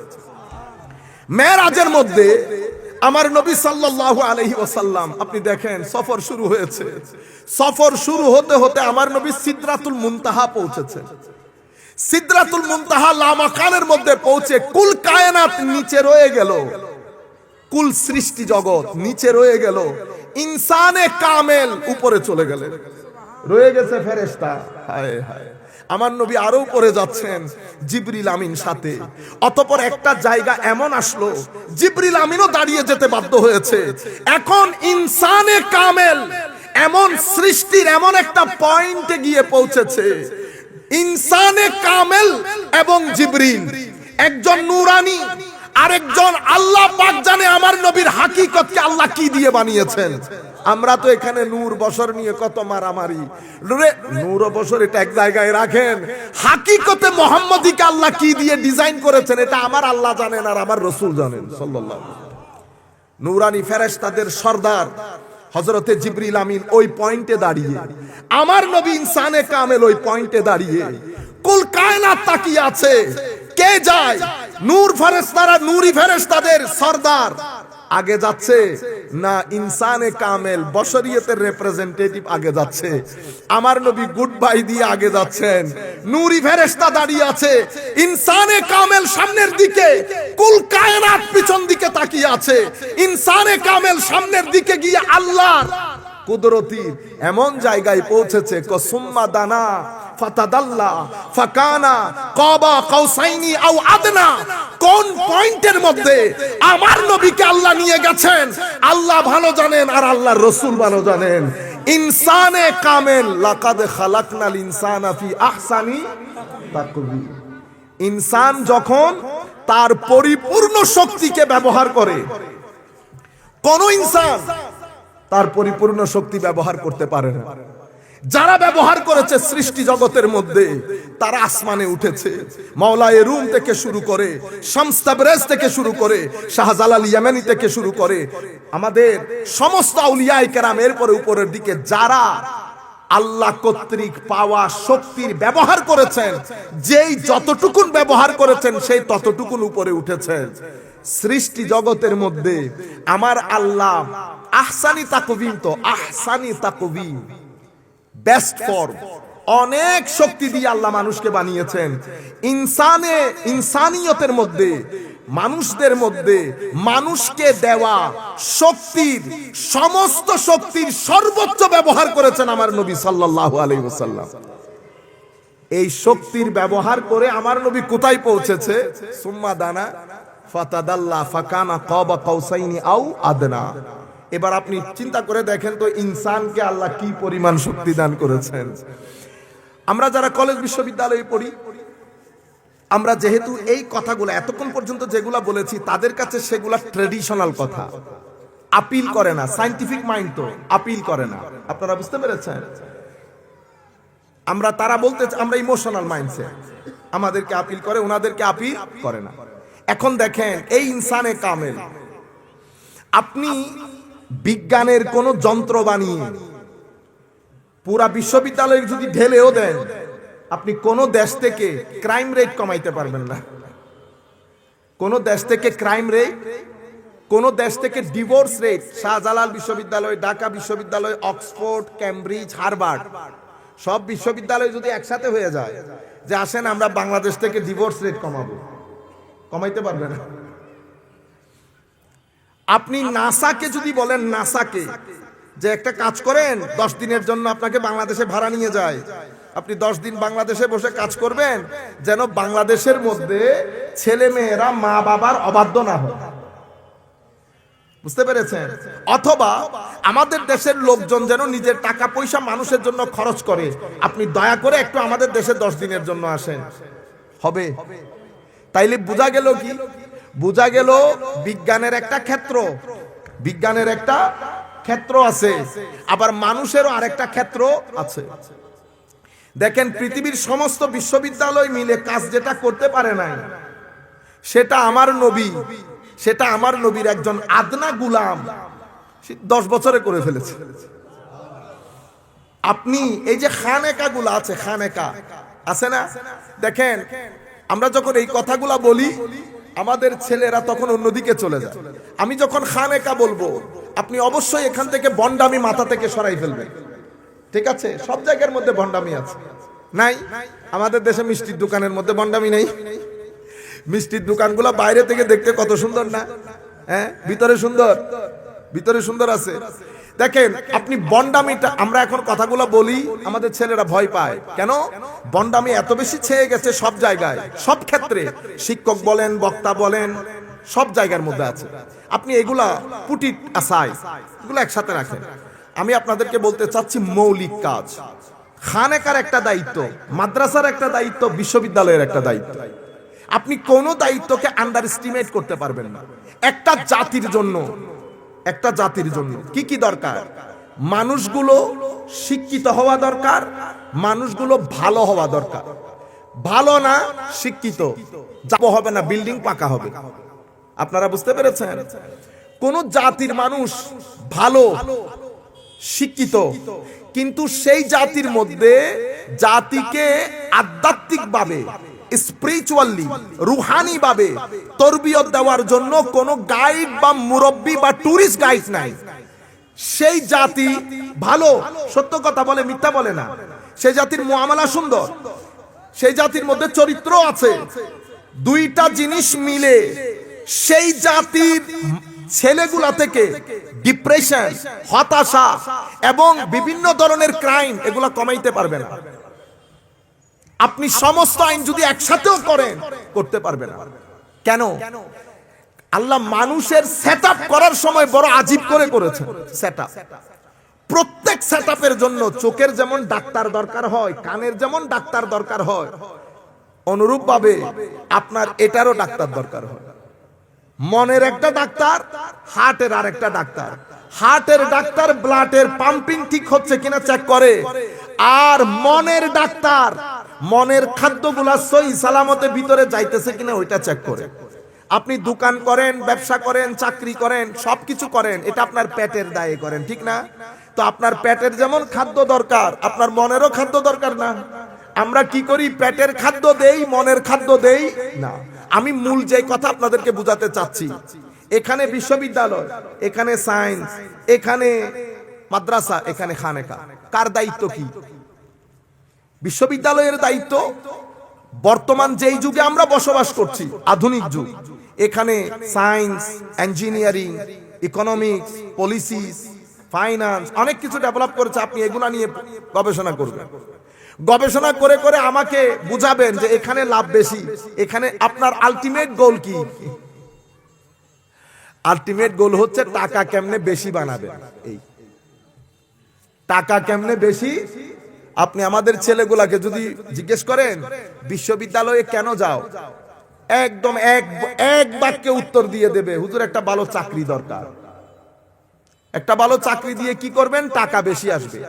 মেরাজের মধ্যে আমার নবী সাল্লাল্লাহু আলাইহি ওয়াসাল্লাম, আপনি দেখেন সফর শুরু হয়েছে। সফর শুরু হতে হতে আমার নবী সিদরাতুল মুনতাহা পৌঁছেছেন। সিদরাতুল মুনতাহা লামাকানের মধ্যে পৌঁছে কুল কায়নাত নিচে রয়ে গেল, কুল সৃষ্টি জগৎ নিচে রয়ে গেল, ইনসানে কামেল উপরে চলে গেলেন, রয়ে গেছে ফেরেশতা। হায় হায়, আমার নবী আরো উপরে যাচ্ছেন জিবরিল আমিন সাথে। অতঃপর একটা জায়গা এমন আসলো, জিবরিল আমিনও দাঁড়িয়ে যেতে বাধ্য হয়েছে। এখন ইনসানে কামেল এমন সৃষ্টির এমন একটা পয়েন্টে গিয়ে পৌঁছেছে, ইনসানে কামেল এবং জিবরিল, একজন নূরানি, আরেকজন আল্লাহ পাক জানে আমার নবীর হাকিকতকে আল্লাহ কি দিয়ে বানিয়েছেন। আমরা তো এখানে নূর বশর নিয়ে কত মারামারি। নূর বশর এটা এক জায়গায় রাখেন, হাকিকতে মুহাম্মদীকে আল্লাহ কি দিয়ে ডিজাইন করেছেন এটা আমার আল্লাহ জানেন আর আমার রাসূল জানেন সাল্লাল্লাহু আলাইহি ওয়াসাল্লাম। নূরানি ফেরেশতাদের সরদার হযরতে জিবরিল আমিন ওই পয়েন্টে দাঁড়িয়ে, আমার নবী ইনসানে কামেল ওই পয়েন্টে দাঁড়িয়ে, কুল কায়নাত তাকিয়ে আছে। কে যায়? নূর ফেরেশতারা, নূরি ফেরেশতাদের সরদার আগে যাচ্ছে না, ইনসানে কামেল বশরিয়তের রিপ্রেজেন্টেটিভ আগে যাচ্ছে। আমার নবী গুড বাই দিয়ে আগে যাচ্ছেন, নূরি ফেরেশতা দাঁড়িয়ে আছে, ইনসানে কামেল সামনের দিকে, কুল কায়নাত পিছন দিকে তাকিয়ে আছে। ইনসানে কামেল সামনের দিকে গিয়ে আল্লাহর কুদরতি এমন জায়গায় পৌঁছেছে, সুম্মা দানা ফাতাদাল্লা ফাকানা কাবা কাউসাইনি আও আদনা। কোন পয়েন্টের মধ্যে আমার নবীকে আল্লাহ নিয়ে গেছেন আল্লাহ ভালো জানেন আর আল্লাহর রাসূল ভালো জানেন। ইনসানে কামেল, লাকাদ খালাকনাল ইনসানা ফি আহসানি তাকওয়িম। ইনসান যখন তার পরিপূর্ণ শক্তিকে ব্যবহার করে, কোন ইনসান তার পরিপূর্ণ শক্তি ব্যবহার করতে পারে না। যারা ব্যবহার করেছে সৃষ্টি জগতের মধ্যে, তারা আসমানে উঠেছে। মাওলায়ে রুম থেকে শুরু করে, শামস তাবরেজ থেকে শুরু করে, শাহজালাল ইয়ামানি থেকে শুরু করে, আমাদের সমস্ত আউলিয়ায়ে কেরাম, এরপরে উপরের দিকে যারা আল্লাহ কর্তৃক পাওয়া শক্তির ব্যবহার করেছেন, যেই যতটুকুন ব্যবহার করেছেন সেই ততটুকুন উপরে উঠেছেন। সৃষ্টি জগতের মধ্যে আমার আল্লাহ আহসানি তাকওয়িম, তো আহসানি তাকওয়িম বেস্ট ফর্ম, অনেক শক্তি দিয়ে আল্লাহ মানুষকে বানিয়েছেন। ইনসানিয়তের মধ্যে, মানুষদের মধ্যে মানুষকে দেওয়া শক্তির, সমস্ত শক্তির সর্বোচ্চ ব্যবহার করেছেন আমার নবী সাল্লাল্লাহু আলাইহি ওয়াসাল্লাম। এই শক্তির ব্যবহার করে আমার নবী কোথায় পৌঁছেছে? সুম্মা দানা ফাতাদাল্লা ফাকানা কাবা কাউসাইনি আও আদনা। এবার আপনি চিন্তা করে দেখেন তো, ইনসানকে আল্লাহ কি পরিমাণ শক্তি দান করেছেন। আমরা যারা কলেজ বিশ্ববিদ্যালয়ে পড়ি, আমরা যেহেতু এই কথাগুলো এতক্ষণ পর্যন্ত যেগুলা বলেছি তাদের কাছে সেগুলা ট্রেডিশনাল কথা, আপিল করে না। সায়েন্টিফিক মাইন্ড তো আপিল করে না, আপনারা বুঝতে পেরেছেন? তারা বলতে, আমরা ইমোশনাল মাইন্ডসেট, আমাদেরকে আপিল করে, ওনাদেরকে আপিল করে না। এখন দেখেন এই ইনসানে কামেল, আপনি বিজ্ঞানের কোন যন্ত্র বানিয়ে পুরা বিশ্ববিদ্যালয়ে যদি ঢেলেও দেন, আপনি কোন দেশ থেকে ক্রাইম রেট কমাইতে পারবেন না। কোন দেশ থেকে ক্রাইম রেট, কোন দেশ থেকে ডিভোর্স রেট, শাহজালাল বিশ্ববিদ্যালয়, ঢাকা বিশ্ববিদ্যালয়, অক্সফোর্ড, ক্যামব্রিজ, হার্ভার্ড, সব বিশ্ববিদ্যালয় যদি একসাথে হয়ে যায় যে আসেন আমরা বাংলাদেশ থেকে ডিভোর্স রেট কমাবো, কমাইতে পারবে না। আপনি নাসাকে যদি বলেন, নাসাকে যে একটা কাজ করেন 10 দিনের জন্য আপনাকে বাংলাদেশে ভাড়া নিয়ে যায়, আপনি 10 দিন বাংলাদেশে বসে কাজ করবেন, যেন বাংলাদেশের মধ্যে ছেলে মেয়েরা মা বাবার অবাধ্য না হয়। বুঝতে পেরেছেন? অথবা আমাদের দেশের লোকজন যেন নিজের টাকা পয়সা মানুষের জন্য খরচ করে, আপনি দয়া করে একটু আমাদের দেশে 10 দিনের জন্য আসেন, হবে? তাইলে বোঝা গেল কি? বোঝা গেল বিজ্ঞানের একটা ক্ষেত্র, বিজ্ঞানের একটা ক্ষেত্র আছে, আবার মানুষেরও আরেকটা ক্ষেত্র আছে। দেখেন, পৃথিবীর সমস্ত বিশ্ববিদ্যালয় মিলে কাজ যেটা করতে পারে নাই, সেটা আমার নবী, সেটা আমার নবীর একজন আদনা গুলাম 10 বছরে করে ফেলেছে। আপনি এই যে খানেকা গুলা আছে, খানেকা আছে না, দেখেন আমরা যখন এই কথাগুলা বলি আমাদের ছেলেরা তখন অন্যদিকে চলে যায়। আমি যখন খানেকা বলবো আপনি অবশ্যই এখান থেকে বন্ডামি মাথা থেকে সরাই ফেলবেন, ঠিক আছে? সব জায়গার মধ্যে বন্ডামি আছে, নাই? আমাদের দেশে মিষ্টির দোকানের মধ্যে বন্ডামি নেই? মিষ্টির দোকানগুলো বাইরে থেকে দেখতে কত সুন্দর না, হ্যাঁ? ভিতরে সুন্দর, ভিতরে সুন্দর আছে। দেখেন আপনি বন্ডামিটা, আমরা এখন কথাগুলো বলি আমাদের ছেলেরা ভয় পায় কেন? বন্ডামি এত বেশি ছেয়ে গেছে সব জায়গায়, সব ক্ষেত্রে, শিক্ষক বলেন, বক্তা বলেন, সব জায়গার মধ্যে আছে। আপনি এগুলা পুটি আসাই, এগুলো একসাথে রাখেন। আমি আপনাদেরকে বলতে চাচ্ছি মৌলিক কাজ, খানেকার একটা দায়িত্ব, মাদ্রাসার একটা দায়িত্ব, বিশ্ববিদ্যালয়ের একটা দায়িত্ব। আপনি কোন দায়িত্বকে আন্ডার এস্টিমেট করতে পারবেন না। একটা জাতির জন্য, একটা জাতির জন্য কি কি দরকার? মানুষগুলো শিক্ষিত হওয়া দরকার, মানুষগুলো ভালো হওয়া দরকার। ভালো না শিক্ষিত যাব হবে না, বিল্ডিং পাকা হবে। আপনারা বুঝতে পেরেছেন? কোন জাতির মানুষ ভালো শিক্ষিত, কিন্তু সেই জাতির মধ্যে জাতিকে আধ্যাত্মিক ভাবে, স্পিরিচুয়ালি, রুহানি ভাবে তরবিয়ত দেওয়ার জন্য কোন গাইড বা মুরব্বী বা টুরিস্ট গাইড নাই, সেই জাতি ভালো, সত্য কথা বলে, মিথ্যা বলে না। সেই জাতির মুআমালা সুন্দর, সেই জাতির মধ্যে চরিত্র আছে। দুইটা জিনিস মিলে সেই জাতির ছেলেগুলা থেকে ডিপ্রেশন, হতাশা এবং বিভিন্ন ধরনের ক্রাইম এগুলা কমাইতে পারবে না। আপনি সমস্ত আইন যদি একসাথেও করেন, করতে পারবে না। কেন? আল্লাহ মানুষের সেটআপ করার সময় বড় আজীব করে করেছেন। সেটআপ, প্রত্যেক সেটআপের জন্য চোখের যেমন ডাক্তার দরকার হয়, কানের যেমন ডাক্তার দরকার হয়, অনুরূপ ভাবে আপনার এটারও ডাক্তার দরকার হয়। মনের একটা ডাক্তার, হার্টের আর একটা ডাক্তার। হার্টের ডাক্তার ব্লাডের পাম্পিং ঠিক হচ্ছে কিনা চেক করে, আর মনের ডাক্তার মনের খাদ্যগুলা সহি সালামতে ভিতরে যাইতেছে কিনা ওইটা চেক করে। আপনি দোকান করেন, ব্যবসা করেন, চাকরি করেন, সবকিছু করেন, এটা আপনার পেটের দায়ে করেন, ঠিক না? তো আপনার পেটের যেমন খাদ্য দরকার, আপনার মনেরও খাদ্য দরকার না? আমরা কি করি? পেটের খাদ্য দেই, মনের খাদ্য দেই না। আমি মূল যে কথা আপনাদেরকে বুঝাতে চাচ্ছি, এখানে বিশ্ববিদ্যালয়, এখানে সায়েন্স, এখানে মাদ্রাসা, এখানে খানেকা, কার দায়িত্ব কি? বিশ্ববিদ্যালয়ের দায়িত্ব। বর্তমান যেই যুগে আমরা বসবাস করছি, আধুনিক যুগ, এখানে science, engineering, economics, policies, finance অনেক কিছু ডেভেলপ করেছে। আপনি এগুলা নিয়ে গবেষণা করবেন, গবেষণা করে করে আমাকে বুঝাবেন যে এখানে লাভ বেশি। এখানে আপনার আলটিমেট গোল কি? আলটিমেট গোল হচ্ছে টাকা কেমনে বেশি বানাবেন। এই টাকা কেমনে বেশি। আপনি আমাদের ছেলেগুলাকে যদি জিজ্ঞেস করেন বিশ্ববিদ্যালয়ে কেন যাও, একদম এক বাক্যে উত্তর দিয়ে দেবে, হুজুর একটা ভালো চাকরি দরকার। একটা ভালো চাকরি দিয়ে কি করবেন? টাকা বেশি আসবে।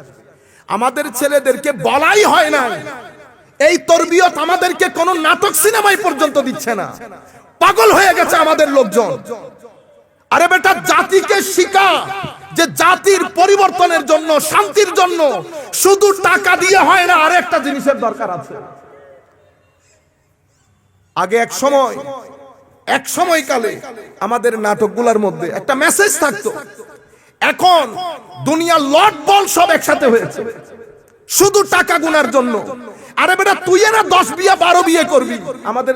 আমাদের ছেলেদেরকে বলাই হয় না, এই তরবিয়ত আমাদেরকে কোন নাটক সিনেমায় পর্যন্ত দিচ্ছে না। পাগল হয়ে গেছে আমাদের লোকজন। আরে বেটা, জাতিকে শিখা যে জাতির পরিবর্তনের জন্য, শান্তির জন্য শুধু টাকা দিয়ে হয় না, আর একটা জিনিসের দরকার আছে। আগে এক সময়কালে আমাদের নাটকগুলোর মধ্যে একটা মেসেজ থাকতো। এখন দুনিয়ার লট বল সব একসাথে হয়েছে শুধু টাকা গুনার জন্য। আরে বেটা, তুই না 10 বিয়ে 12 বিয়ে করবি। আমাদের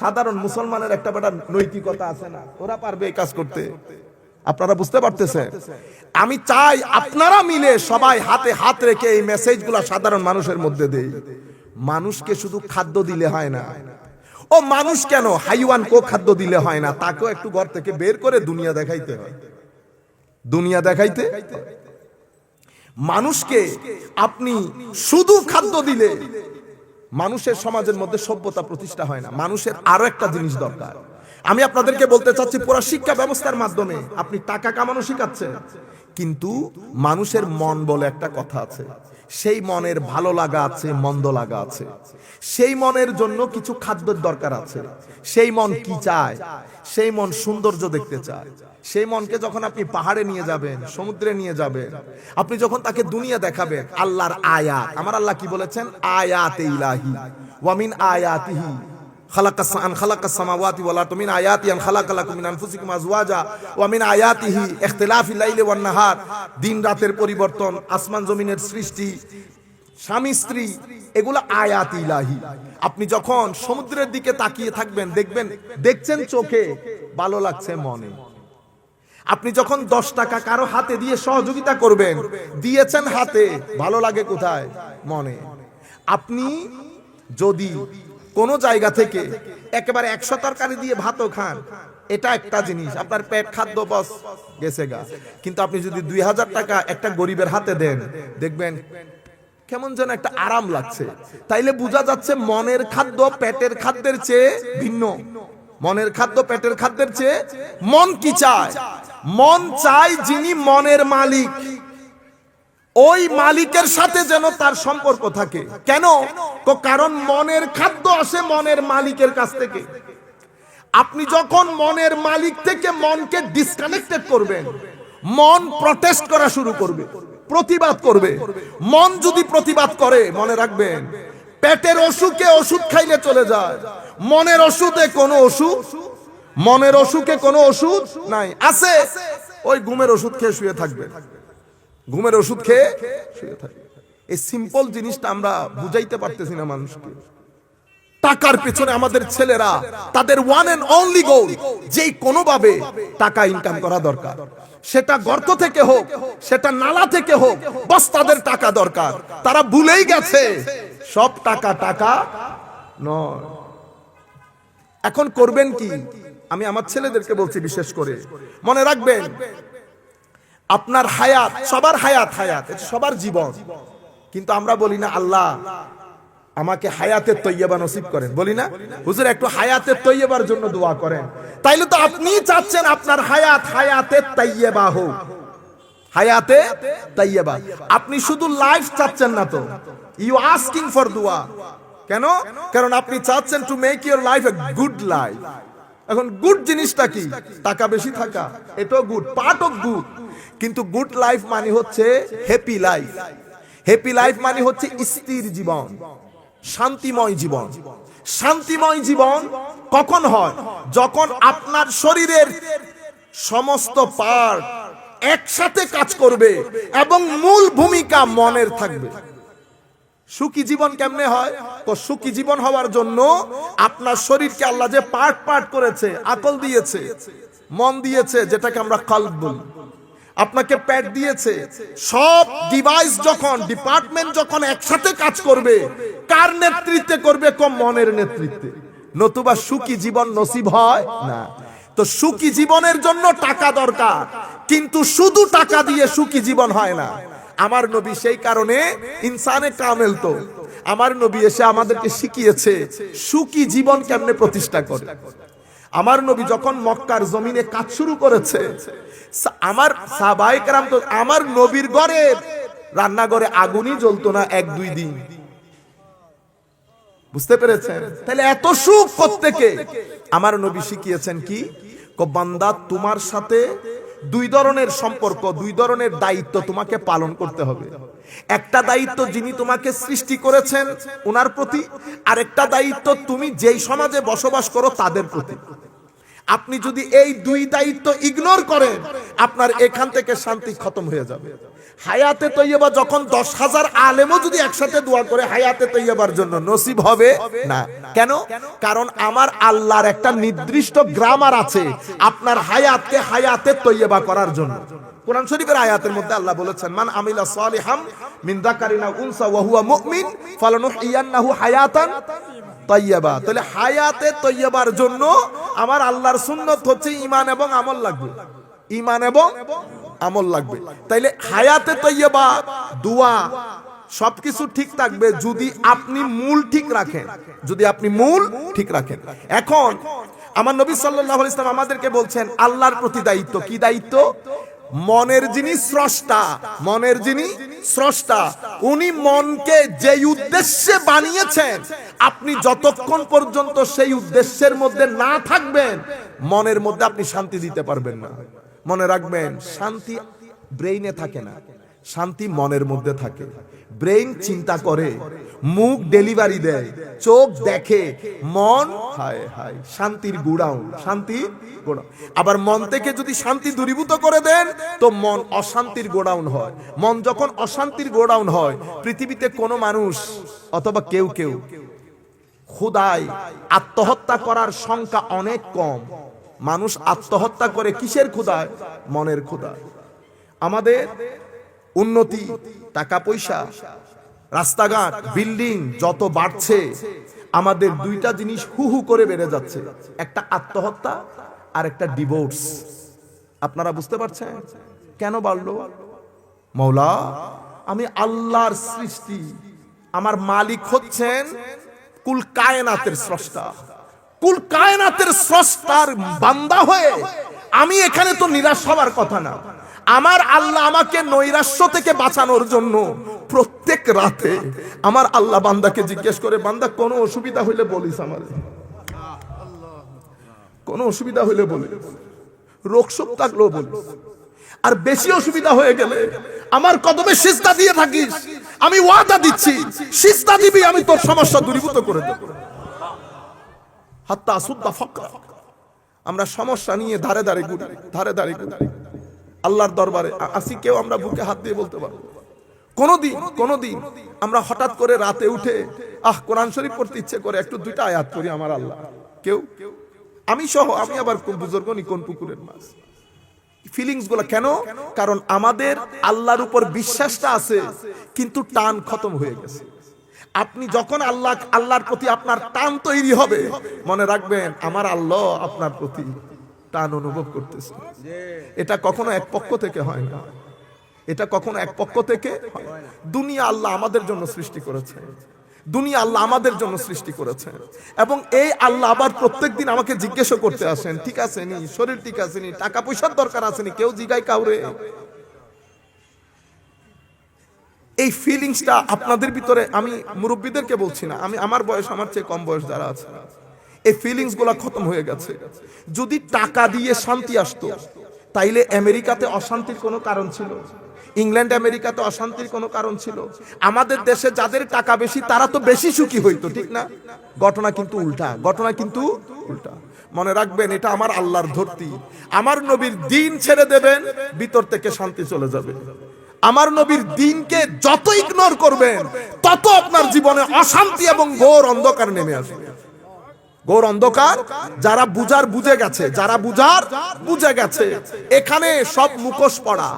সাধারণ মুসলমানের একটা বেটা নৈতিকতা আছে না? ওরা পারবে এই কাজ করতে? আপনারা বুঝতে পারতেছেন? আমি চাই আপনারা মিলে সবাই হাতে হাত রেখে এই মেসেজগুলো সাধারণ মানুষের মধ্যে দেই। মানুষকে শুধু খাদ্য দিলে হয় না। ও মানুষ কেন, হাইওয়ানকেও খাদ্য দিলে হয় না, তাকেও একটু ঘর থেকে বের করে দুনিয়া দেখাইতে হয়। দুনিয়া দেখাইতে মানুষকে আপনি শুধু খাদ্য দিলে মানুষের সমাজের মধ্যে সভ্যতা প্রতিষ্ঠা হয় না। মানুষের আরো একটা জিনিস দরকার। আমি আপনাদেরকে বলতে চাচ্ছি, পুরো শিক্ষা ব্যবস্থার মাধ্যমে আপনি টাকা কামানো শিখাচ্ছেন, কিন্তু মানুষের মন বলে একটা কথা আছে, সেই মনের ভালো লাগা আছে, মন্দ লাগা আছে। সেই মনের জন্য কিছু খাদ্যের দরকার আছে। সেই মন কি চায়? সেই মন সৌন্দর্য দেখতে চায়। সেই মনকে যখন আপনি পাহাড়ে নিয়ে যাবেন, সমুদ্রে নিয়ে যাবেন, আপনি যখন তাকে দুনিয়া দেখাবেন, আল্লাহর আয়াত, আমার আল্লাহ কি বলেছেন? আয়াতে ইলাহি ওয়া মিন আয়াতিহি খালাকাস সামাওয়াতি ওয়াল আরদ মিন আয়াতি আন খালাকা লাকুম মিন আনফুসিকুম আজওয়াজা ওয়া মিন আয়াতিহি ইখতিলাফিল লাইলি ওয়ান নাহার, দিন রাতের পরিবর্তন, আসমান জমিনের সৃষ্টি, স্বামী স্ত্রী, এগুলো আয়াত ইলাহি। আপনি যখন সমুদ্রের দিকে তাকিয়ে থাকবেন, দেখবেন, দেখছেন চোখে, ভালো লাগছে মনে। আপনি যখন 10 টাকা কারো হাতে দিয়ে সহযোগিতা করবেন, দিয়েছেন হাতে, ভালো লাগে কোথায়? মনে। আপনি যদি কোন জায়গা থেকে একেবারে 100 তরকারি দিয়ে ভাতও খান, এটা একটা জিনিস, আপনার পেট খাদ্য বস গেছে গা। কিন্তু আপনি যদি 2000 টাকা একটা গরিবের হাতে দেন, দেখবেন কেমন যেন একটা আরাম লাগছে। তাইলে বোঝা যাচ্ছে মনের খাদ্য পেটের খাদ্যের চেয়ে ভিন্ন। মনের খাদ্য পেটের খাদ্যের চেয়ে, মন কি চায়? মন চায় যিনি মনের মালিক, ওই মালিকের সাথে যেন তার সম্পর্ক থাকে। কেন? কারণ মনের খাদ্য আসে মনের মালিকের কাছ থেকে। আপনি যখন মনের মালিক থেকে মনকে ডিসকানেক্টেড করবেন, মন প্রটেস্ট করা শুরু করবে, প্রতিবাদ করবে। মন যদি প্রতিবাদ করে, মনে রাখবেন, পেটের অসুখে ওষুধ খাইলে চলে যায়, মনের অসুখে কোনো ওষুধ, মনের অসুখে কোনো ওষুধ নাই। আছে ওই ঘুমের ওষুধ খেয়ে শুয়ে থাকবে, ঘুমের ওষুধ খেয়ে শুয়ে থাকবে। এই সিম্পল জিনিসটা আমরা বুঝাইতে পারতেছি না মানুষকে। টাকার পেছনে আমাদের ছেলেরা, তাদের ওয়ান এন্ড অনলি গোল, যেই কোনো ভাবে টাকা ইনকাম করা দরকার। সেটা গর্ত থেকে হোক, সেটা নালা থেকে হোক, বাস তাদের টাকা দরকার। তারা ভুলেই গেছে সব টাকা টাকা নয়। এখন করবেন কি? আমি আমার ছেলেদেরকে বলছি, বিশেষ করে মনে রাখবেন, আপনার হায়াত, সবার হায়াত, হায়াত এটা সবার জীবন। কিন্তু আমরা বলি না, আল্লাহ আমাকে হায়াতের তৈয়বা নসিব করেন, বলি না? হুজুর একটু হায়াতের তৈয়বার জন্য দোয়া করেন। তাইলে তো আপনি চাচ্ছেন আপনার হায়াত হায়াতের তৈয়বা হোক, হায়াতে তৈয়বা। আপনি শুধু লাইফ চাচ্ছেন না তো, ইউ আস্কিং ফর দোয়া। কেন? কারণ আপনি চাচ্ছেন to make your life a good life. এখন গুড জিনিসটা কি? টাকা বেশি থাকা, এটাও গুড, পার্ট অফ গুড। কিন্তু গুড লাইফ মানে হচ্ছে হ্যাপি লাইফ। হ্যাপি লাইফ মানে হচ্ছে স্থির জীবন, শান্তিময় জীবন। শান্তিময় জীবন কখন হয়? যখন আপনার শরীরের সমস্ত পার্ট একসাথে কাজ করবে এবং মূল ভূমিকা মনের থাকবে। সুখী জীবন কেমনে হয়? তো সুখী জীবন হওয়ার জন্য আপনার শরীরকে আল্লাহ যে পার্ট পার্ট করেছে, আকল দিয়েছে, মন দিয়েছে, যেটাকে আমরা কলব বলি, আপনাকে পেট দিয়েছে, সব ডিভাইস যখন, ডিপার্টমেন্ট যখন একসাথে কাজ করবে, কার নেতৃত্বে করবে? কম মনের নেতৃত্বে। নতুবা সুখী জীবন নসিব হয় না। তো সুখী জীবনের জন্য টাকা দরকার, কিন্তু শুধু টাকা দিয়ে সুখী জীবন হয় না। আমার নবী সেই কারণে ইনসানে কামেল, তো আমার নবী এসে আমাদেরকে শিখিয়েছে সুখী জীবন কেমনে প্রতিষ্ঠা করে। আমার নবী যখন মক্কার জমিনে কাজ শুরু করেছে, আমার সাহাবায়ে কেরাম তো, আমার নবীর ঘরে রান্নাঘরে আগুনই জ্বলতো না 1-2 দিন। বুঝতে পেরেছেন? তাহলে এত সুখ কোত্থেকে? আমার নবী শিখিয়েছেন কি? বান্দা, তোমার সাথে 2 ধরনের সম্পর্ক, 2 ধরনের দায়িত্ব তোমাকে পালন করতে হবে। একটা দায়িত্ব যিনি তোমাকে সৃষ্টি করেছেন ওনার প্রতি, আর একটা দায়িত্ব তুমি যেই সমাজে বসবাস করো তাদের প্রতি। আপনি যদি এই 2 দায়িত্ব ইগনোর করেন, আপনার এখান থেকে শান্তি খতম হয়ে যাবে। হায়াতে তৈয়বা যখন 10,000 আলেমও যদি একসাথে দোয়া করে হায়াতে তৈয়বার জন্য, নসিব হবে না। কেন? কারণ আমার আল্লাহর একটা নির্দিষ্ট গ্রামার আছে আপনার হায়াতকে হায়াতে তৈয়বা করার জন্য। কোরআন শরীফের আয়াতের মধ্যে আল্লাহ বলেছেন, মান আমিলা সালিহাম মিন যাকারিন আও উনসা ওয়া হুয়া মুমিন ফালানুহইয়ান্নাহু হায়াতান তাইয়্যিবা। তাহলে হায়াতে তৈয়বার জন্য আমার আল্লাহর সুন্নত হচ্ছে ঈমান এবং আমল লাগবে, ঈমান এবং আমল লাগবে। তাইলে হায়াতে তৈয়বা, দোয়া সবকিছু ঠিক থাকবে যদি আপনি মূল ঠিক রাখেন, যদি আপনি মূল ঠিক রাখেন। এখন আমার নবী সাল্লাল্লাহু আলাইহি ওয়াসাল্লাম আমাদেরকে বলছেন আল্লাহর প্রতি দায়িত্ব। কি দায়িত্ব? মনের যিনি স্রষ্টা, মনের যিনি স্রষ্টা, উনি মনকে যেই উদ্দেশ্যে বানিয়েছেন, আপনি যতক্ষণ পর্যন্ত সেই উদ্দেশ্যের মধ্যে না থাকবেন মনের মধ্যে আপনি শান্তি দিতে পারবেন না। মনে রাখবেন, শান্তি ব্রেইনে থাকে না, শান্তি মনের মধ্যে থাকে। ব্রেইন চিন্তা করে, মুখ ডেলিভারি দেয়, চোখ দেখে, মন হায় হায় শান্তির গোডাউন, শান্তির গোডাউন। আবার মন থেকে যদি শান্তি দূরীভূত করে দেন তো মন অশান্তির গোডাউন হয়। মন যখন অশান্তির গোডাউন হয়, পৃথিবীতে কোনো মানুষ অথবা কেউ কেউ ক্ষুধায় আত্মহত্যা করার সংখ্যা অনেক কম। মানুষ আত্মহত্যা করে কিসের ক্ষুধায়? মনের ক্ষুধায়। আমাদের উন্নতি, টাকা পয়সা, রাস্তাঘাট, বিল্ডিং যত বাড়ছে, আমাদের দুইটা জিনিস হু হু করে বেড়ে যাচ্ছে, একটা আত্মহত্যা আর একটা ডিভোর্স। আপনারা বুঝতে পারছেন কেন বাড়লো? মৌলা, আমি আল্লাহর সৃষ্টি, আমার মালিক হচ্ছেন কুল কায়নাতের স্রষ্টা, কুল কায়নাতের স্রষ্টার বান্দা হয়ে আমি এখানে তো নিরাশ হওয়ার কথা না। আমার আল্লাহ আমাকে নৈরাশ্য থেকে বাঁচানোর জন্য প্রত্যেক রাতে আমার আল্লাহ বান্দাকে জিজ্ঞেস করে, বান্দা কোনো অসুবিধা হইলে বলিস, আমার কোনো অসুবিধা হইলে বলি, রোগ শোক থাকলেও বলি, আর বেশি অসুবিধা হয়ে গেলে আমার কদমে সিজদা দিয়ে থাকিস, আমি ওয়াদা দিচ্ছি সিজদা দিবি, আমি তোর সমস্যা দূরীভূত করে দেব। হাত্তা সুদ্দা ফাকরা। আমরা সমস্যা নিয়ে ধারে ধারে ঘুরি, ধারে ধারে ঘুরি। আল্লাহর দরবারে আসি, কেউ আমরা বুকে হাত দিয়ে বলতে পারবো কোনদিন আমরা হঠাৎ করে রাতে উঠে কোরআন শরীফ পড়তে ইচ্ছে করে একটু দুইটা আয়াত করি আমার আল্লাহ? কেউ? আমি সহ, আমি আবার বুজুর্গ নি কোন পুকুরের মাছ। ফিলিংস গুলো কেন? কারণ আমাদের আল্লাহর উপর বিশ্বাসটা আছে কিন্তু টান খতম হয়ে গেছে। আপনি যখন আল্লাহর প্রতি আপনার টান তৈরি হবে, মনে রাখবেন আমার আল্লাহ আপনার প্রতি টান অনুভব করতেছে। এটা কখনো এক পক্ষ থেকে হয় না, এটা কখনো এক পক্ষ থেকে হয়। দুনিয়া আল্লাহ আমাদের জন্য সৃষ্টি করেছে, দুনিয়া আল্লাহ আমাদের জন্য সৃষ্টি করেছে, এবং এই আল্লাহ আবার প্রত্যেকদিন আমাকে জিজ্ঞাসা করতে আসেন, ঠিক আছে নি, শরীর ঠিক আছে নি, টাকা পয়সার দরকার আছে নি, কেউ জিগায় কাউরে। এই ফিলিংসটা আপনাদের ভিতরে, আমি মুরব্বীদেরকে বলছি না, আমি আমার বয়স, আমার চেয়ে কম বয়স যারা আছে, এই ফিলিংস গুলা খতম হয়ে গেছে। যদি টাকা দিয়ে শান্তি আসতো তাইলে আমেরিকাতে অশান্তির কোনো কারণ ছিল? ইংল্যান্ড আমেরিকাতে অশান্তির কোনো কারণ ছিল? আমাদের দেশে যাদের টাকা বেশি তারা তো বেশি সুখী হইতো, ঠিক না? ঘটনা কিন্তু উল্টা, ঘটনা কিন্তু উল্টা। মনে রাখবেন, এটা আমার আল্লাহর ধরতি। আমার নবীর দিন ছেড়ে দেবেন, ভিতর থেকে শান্তি চলে যাবে। আমার নবীর দিনকে যত ইগনোর করবেন তত আপনার জীবনে অশান্তি এবং ঘোর অন্ধকার নেমে আসবে। ঘোর অন্ধকার যারা বুঝার বুঝে গেছে, যারা বুঝার বুঝে গেছে। এখানে সব মুখোশ পড়া।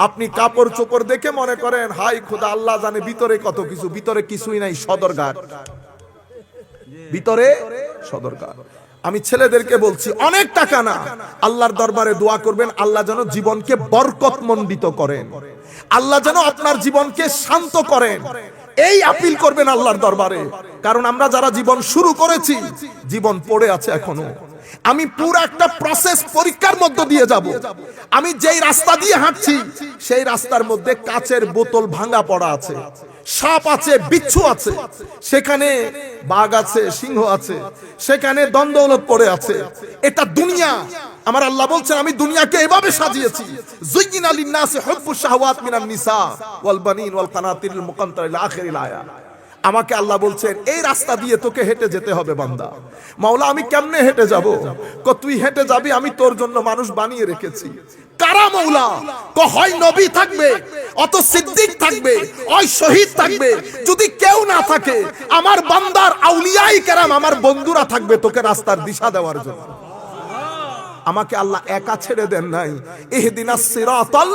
আপনি কাপড় চোপড় দেখে মনে করেন হাই খোদা, আল্লাহ জানে ভিতরে কত কিছু। ভিতরে কিছুই নাই, সদরঘাট, ভিতরে সদরঘাট। আমি ছেলেদেরকে বলছি, অনেক টাকা না, আল্লাহর দরবারে দোয়া করবেন আল্লাহ যেন জীবনকে বরকতমণ্ডিত করেন, আল্লাহ যেন আপনার জীবনকে শান্ত করেন। এই আপিল করবেন আল্লাহর দরবারে। কারণ আমরা যারা জীবন শুরু করেছি, জীবন পড়ে আছে এখনো। আমি পুরো একটা প্রসেস পরীক্ষার মধ্য দিয়ে যাব। আমি যেই রাস্তা দিয়ে হাঁটছি সেই রাস্তার মধ্যে কাচের বোতল ভাঙা পড়া আছে, সাপ আছে, বিচ্ছু আছে, সেখানে বাঘ আছে, সিংহ আছে, সেখানে দ্বন্দ্বলত পড়ে আছে। এটা দুনিয়া। আমার আল্লাহ বলছেন আমি দুনিয়াকে এভাবে সাজিয়েছি, যুয়িনা লিন-নাসি হুব্বুশ শাহওয়াত মিনান নিসা ওয়াল বানিন ওয়াল কানাতিরিল মুকান্তারা ইলা আখিরিল আয়া। আমাকে আল্লাহ বলছেন এই রাস্তা দিয়ে তোকে হেঁটে যেতে হবে বান্দা। মাওলা আমি কেমনে হেঁটে যাব? তুই হেঁটে যাবি, আমি তোর জন্য মানুষ বানিয়ে রেখেছি। কারা মাওলা? হয় নবী থাকবে, অত সিদ্দিক থাকবে, ওই শহীদ থাকবে। যদি কেউ না থাকে আমার বান্দার আউলিয়াই কেরাম, আমার বন্ধুরা থাকবে তোকে রাস্তার দিশা দেওয়ার জন্য। আমাকে আল্লাহ একা ছেড়ে দেন নাই। ইহদিনাস সিরাতাল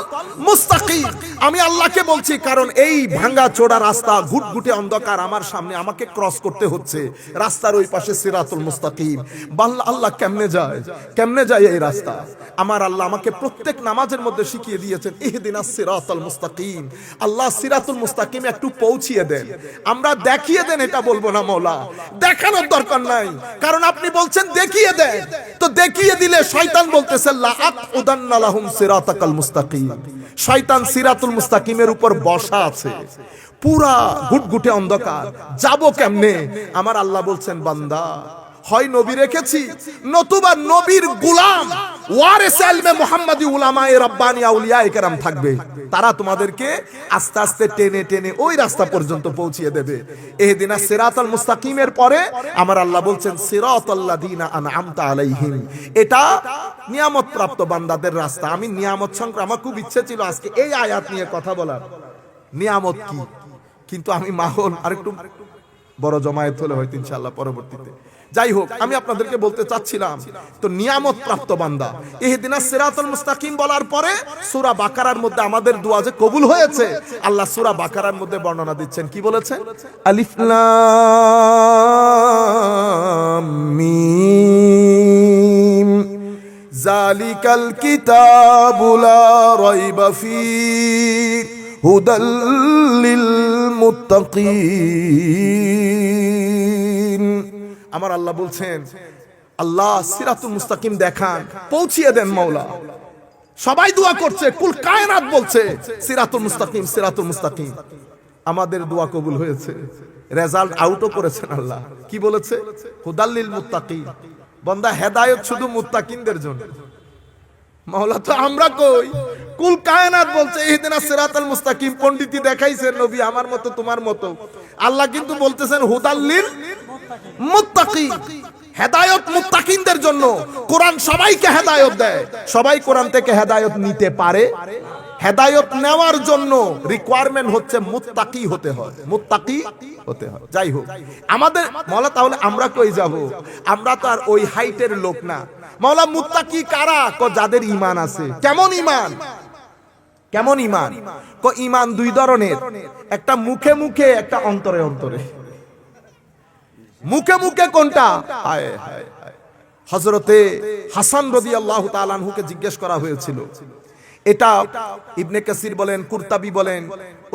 মুস্তাকিম, আমি আল্লাহকে বলছি, কারণ এই ভাঙা চোরা রাস্তা, ঘুটঘুটে অন্ধকার আমার সামনে, আমাকে ক্রস করতে হচ্ছে। রাস্তার ওই পাশে সিরাতুল মুস্তাকিম। আল্লাহ কেমনে যায়, কেমনে যায় এই রাস্তা? আমার আল্লাহ আমাকে প্রত্যেক নামাজের মধ্যে শিখিয়ে দিয়েছেন ইহদিনাস সিরাতাল মুস্তাকিম। আল্লাহ সিরাতুল মুস্তাকিম একটু পৌঁছিয়ে দেন, আমরা দেখিয়ে দেন এটা বলবো না মওলা, দেখানোর দরকার নাই, কারণ আপনি বলছেন দেখিয়ে দেন। তো দেখিয়ে দিলে শয়তান বলতেছে লা আকুদান্না লাহুম সিরাতাকাল মুস্তাকিম। শয়তান সিরাতুল মুস্তাকিমের উপর বসা আছে, পুরা ঘুটঘুটে অন্ধকার, যাব কেমনে? আমার আল্লাহ বলছেন বান্দা হয় নবী রেখেছি, নতুবা নবীর গোলাম ওয়ারিসে ইলমে মুহাম্মাদি উলামায়ে রাব্বানি আউলিয়ায়ে কেরাম থাকবে, তারা তোমাদেরকে আস্তে আস্তে টেনে টেনে ওই রাস্তা পর্যন্ত পৌঁছিয়ে দেবে। ইহদিনাস সিরাতাল মুস্তাকিমের পরে আমার আল্লাহ বলছেন সিরাতাল্লাযিনা আনআমতা আলাইহিম, এটা নিয়ামত প্রাপ্ত বান্দাদের রাস্তা। আমি নিয়ামত সংক্রান্ত, আমার খুব ইচ্ছে ছিল আজকে এই আয়াত নিয়ে কথা বলার, নিয়ামত কি, কিন্তু আমি মাহল আরেকটু বড় জমায়েত হলে হয়তো ইনশাআল্লাহ পরবর্তীতে। যাই হোক, আমি আপনাদেরকে বলতে চাচ্ছিলাম তো নিয়ামত প্রাপ্ত বান্দা। ইহদিনাস সিরাতাল মুস্তাকিম বলার পরে সূরা বাকারার মধ্যে আমাদের দোয়া যে কবুল হয়েছে, আল্লাহ সূরা বাকারার মধ্যে বর্ণনা দিচ্ছেন, কি বলেছেন? আলিফ লাম মিম যালিকাল কিতাবু লা রাইবা ফীহি হুদাল লিল মুত্তাকিন। আমার আল্লাহ বলছেন, আল্লাহ সিরাতুল মুস্তাকিম দেখান, পৌঁছিয়ে দেন মাওলা। সবাই দোয়া করছে, কুল কায়নাত বলছে সিরাতুল মুস্তাকিম, সিরাতুল মুস্তাকিম। আমাদের দোয়া কবুল হয়েছে, রেজাল্ট আউটও করেছেন আল্লাহ। কি বলেছে? হুদাল্লিল মুত্তাকিন। বান্দা হেদায়েত শুধু মুত্তাকিনদের জন্য। মাওলা তো আমরা কই, কুল কায়নাত বলছে ইহদিনাস সিরাতাল মুস্তাকিম। পণ্ডিতি দেখাইছেন নবী আমার মতো তোমার মতো, আল্লাহ কিন্তু বলতেছেন হুদাল্লিল মুত্তাকিন, হেদায়েত মুত্তাকিনদের জন্য। কোরআন সবাইকে হেদায়েত দেয়, সবাই কোরআন থেকে হেদায়েত নিতে পারে। হেদায়েত নেওয়ার জন্য রিকোয়ারমেন্ট হচ্ছে মুত্তাকি হতে হয়, মুত্তাকি হতে হয়। যাই হোক, আমাদের মাওলা তাহলে আমরা কই যাব? আমরা তো আর ওই হাইটের লোক না। মাওলা মুত্তাকি কারা? যাদের ঈমান আছে। কেমন ঈমান? কেমন ঈমান? ঈমান দুই ধরনের, একটা মুখে মুখে, একটা অন্তরে অন্তরে। মুখে মুখে কোনটা? হায় হায় হায়, হযরতে হাসান রাদিয়াল্লাহু তাআলা আনহুকে জিজ্ঞেস করা হয়েছিল। এটা ইবনে কাসির বলেন, কুরতাবি বলেন,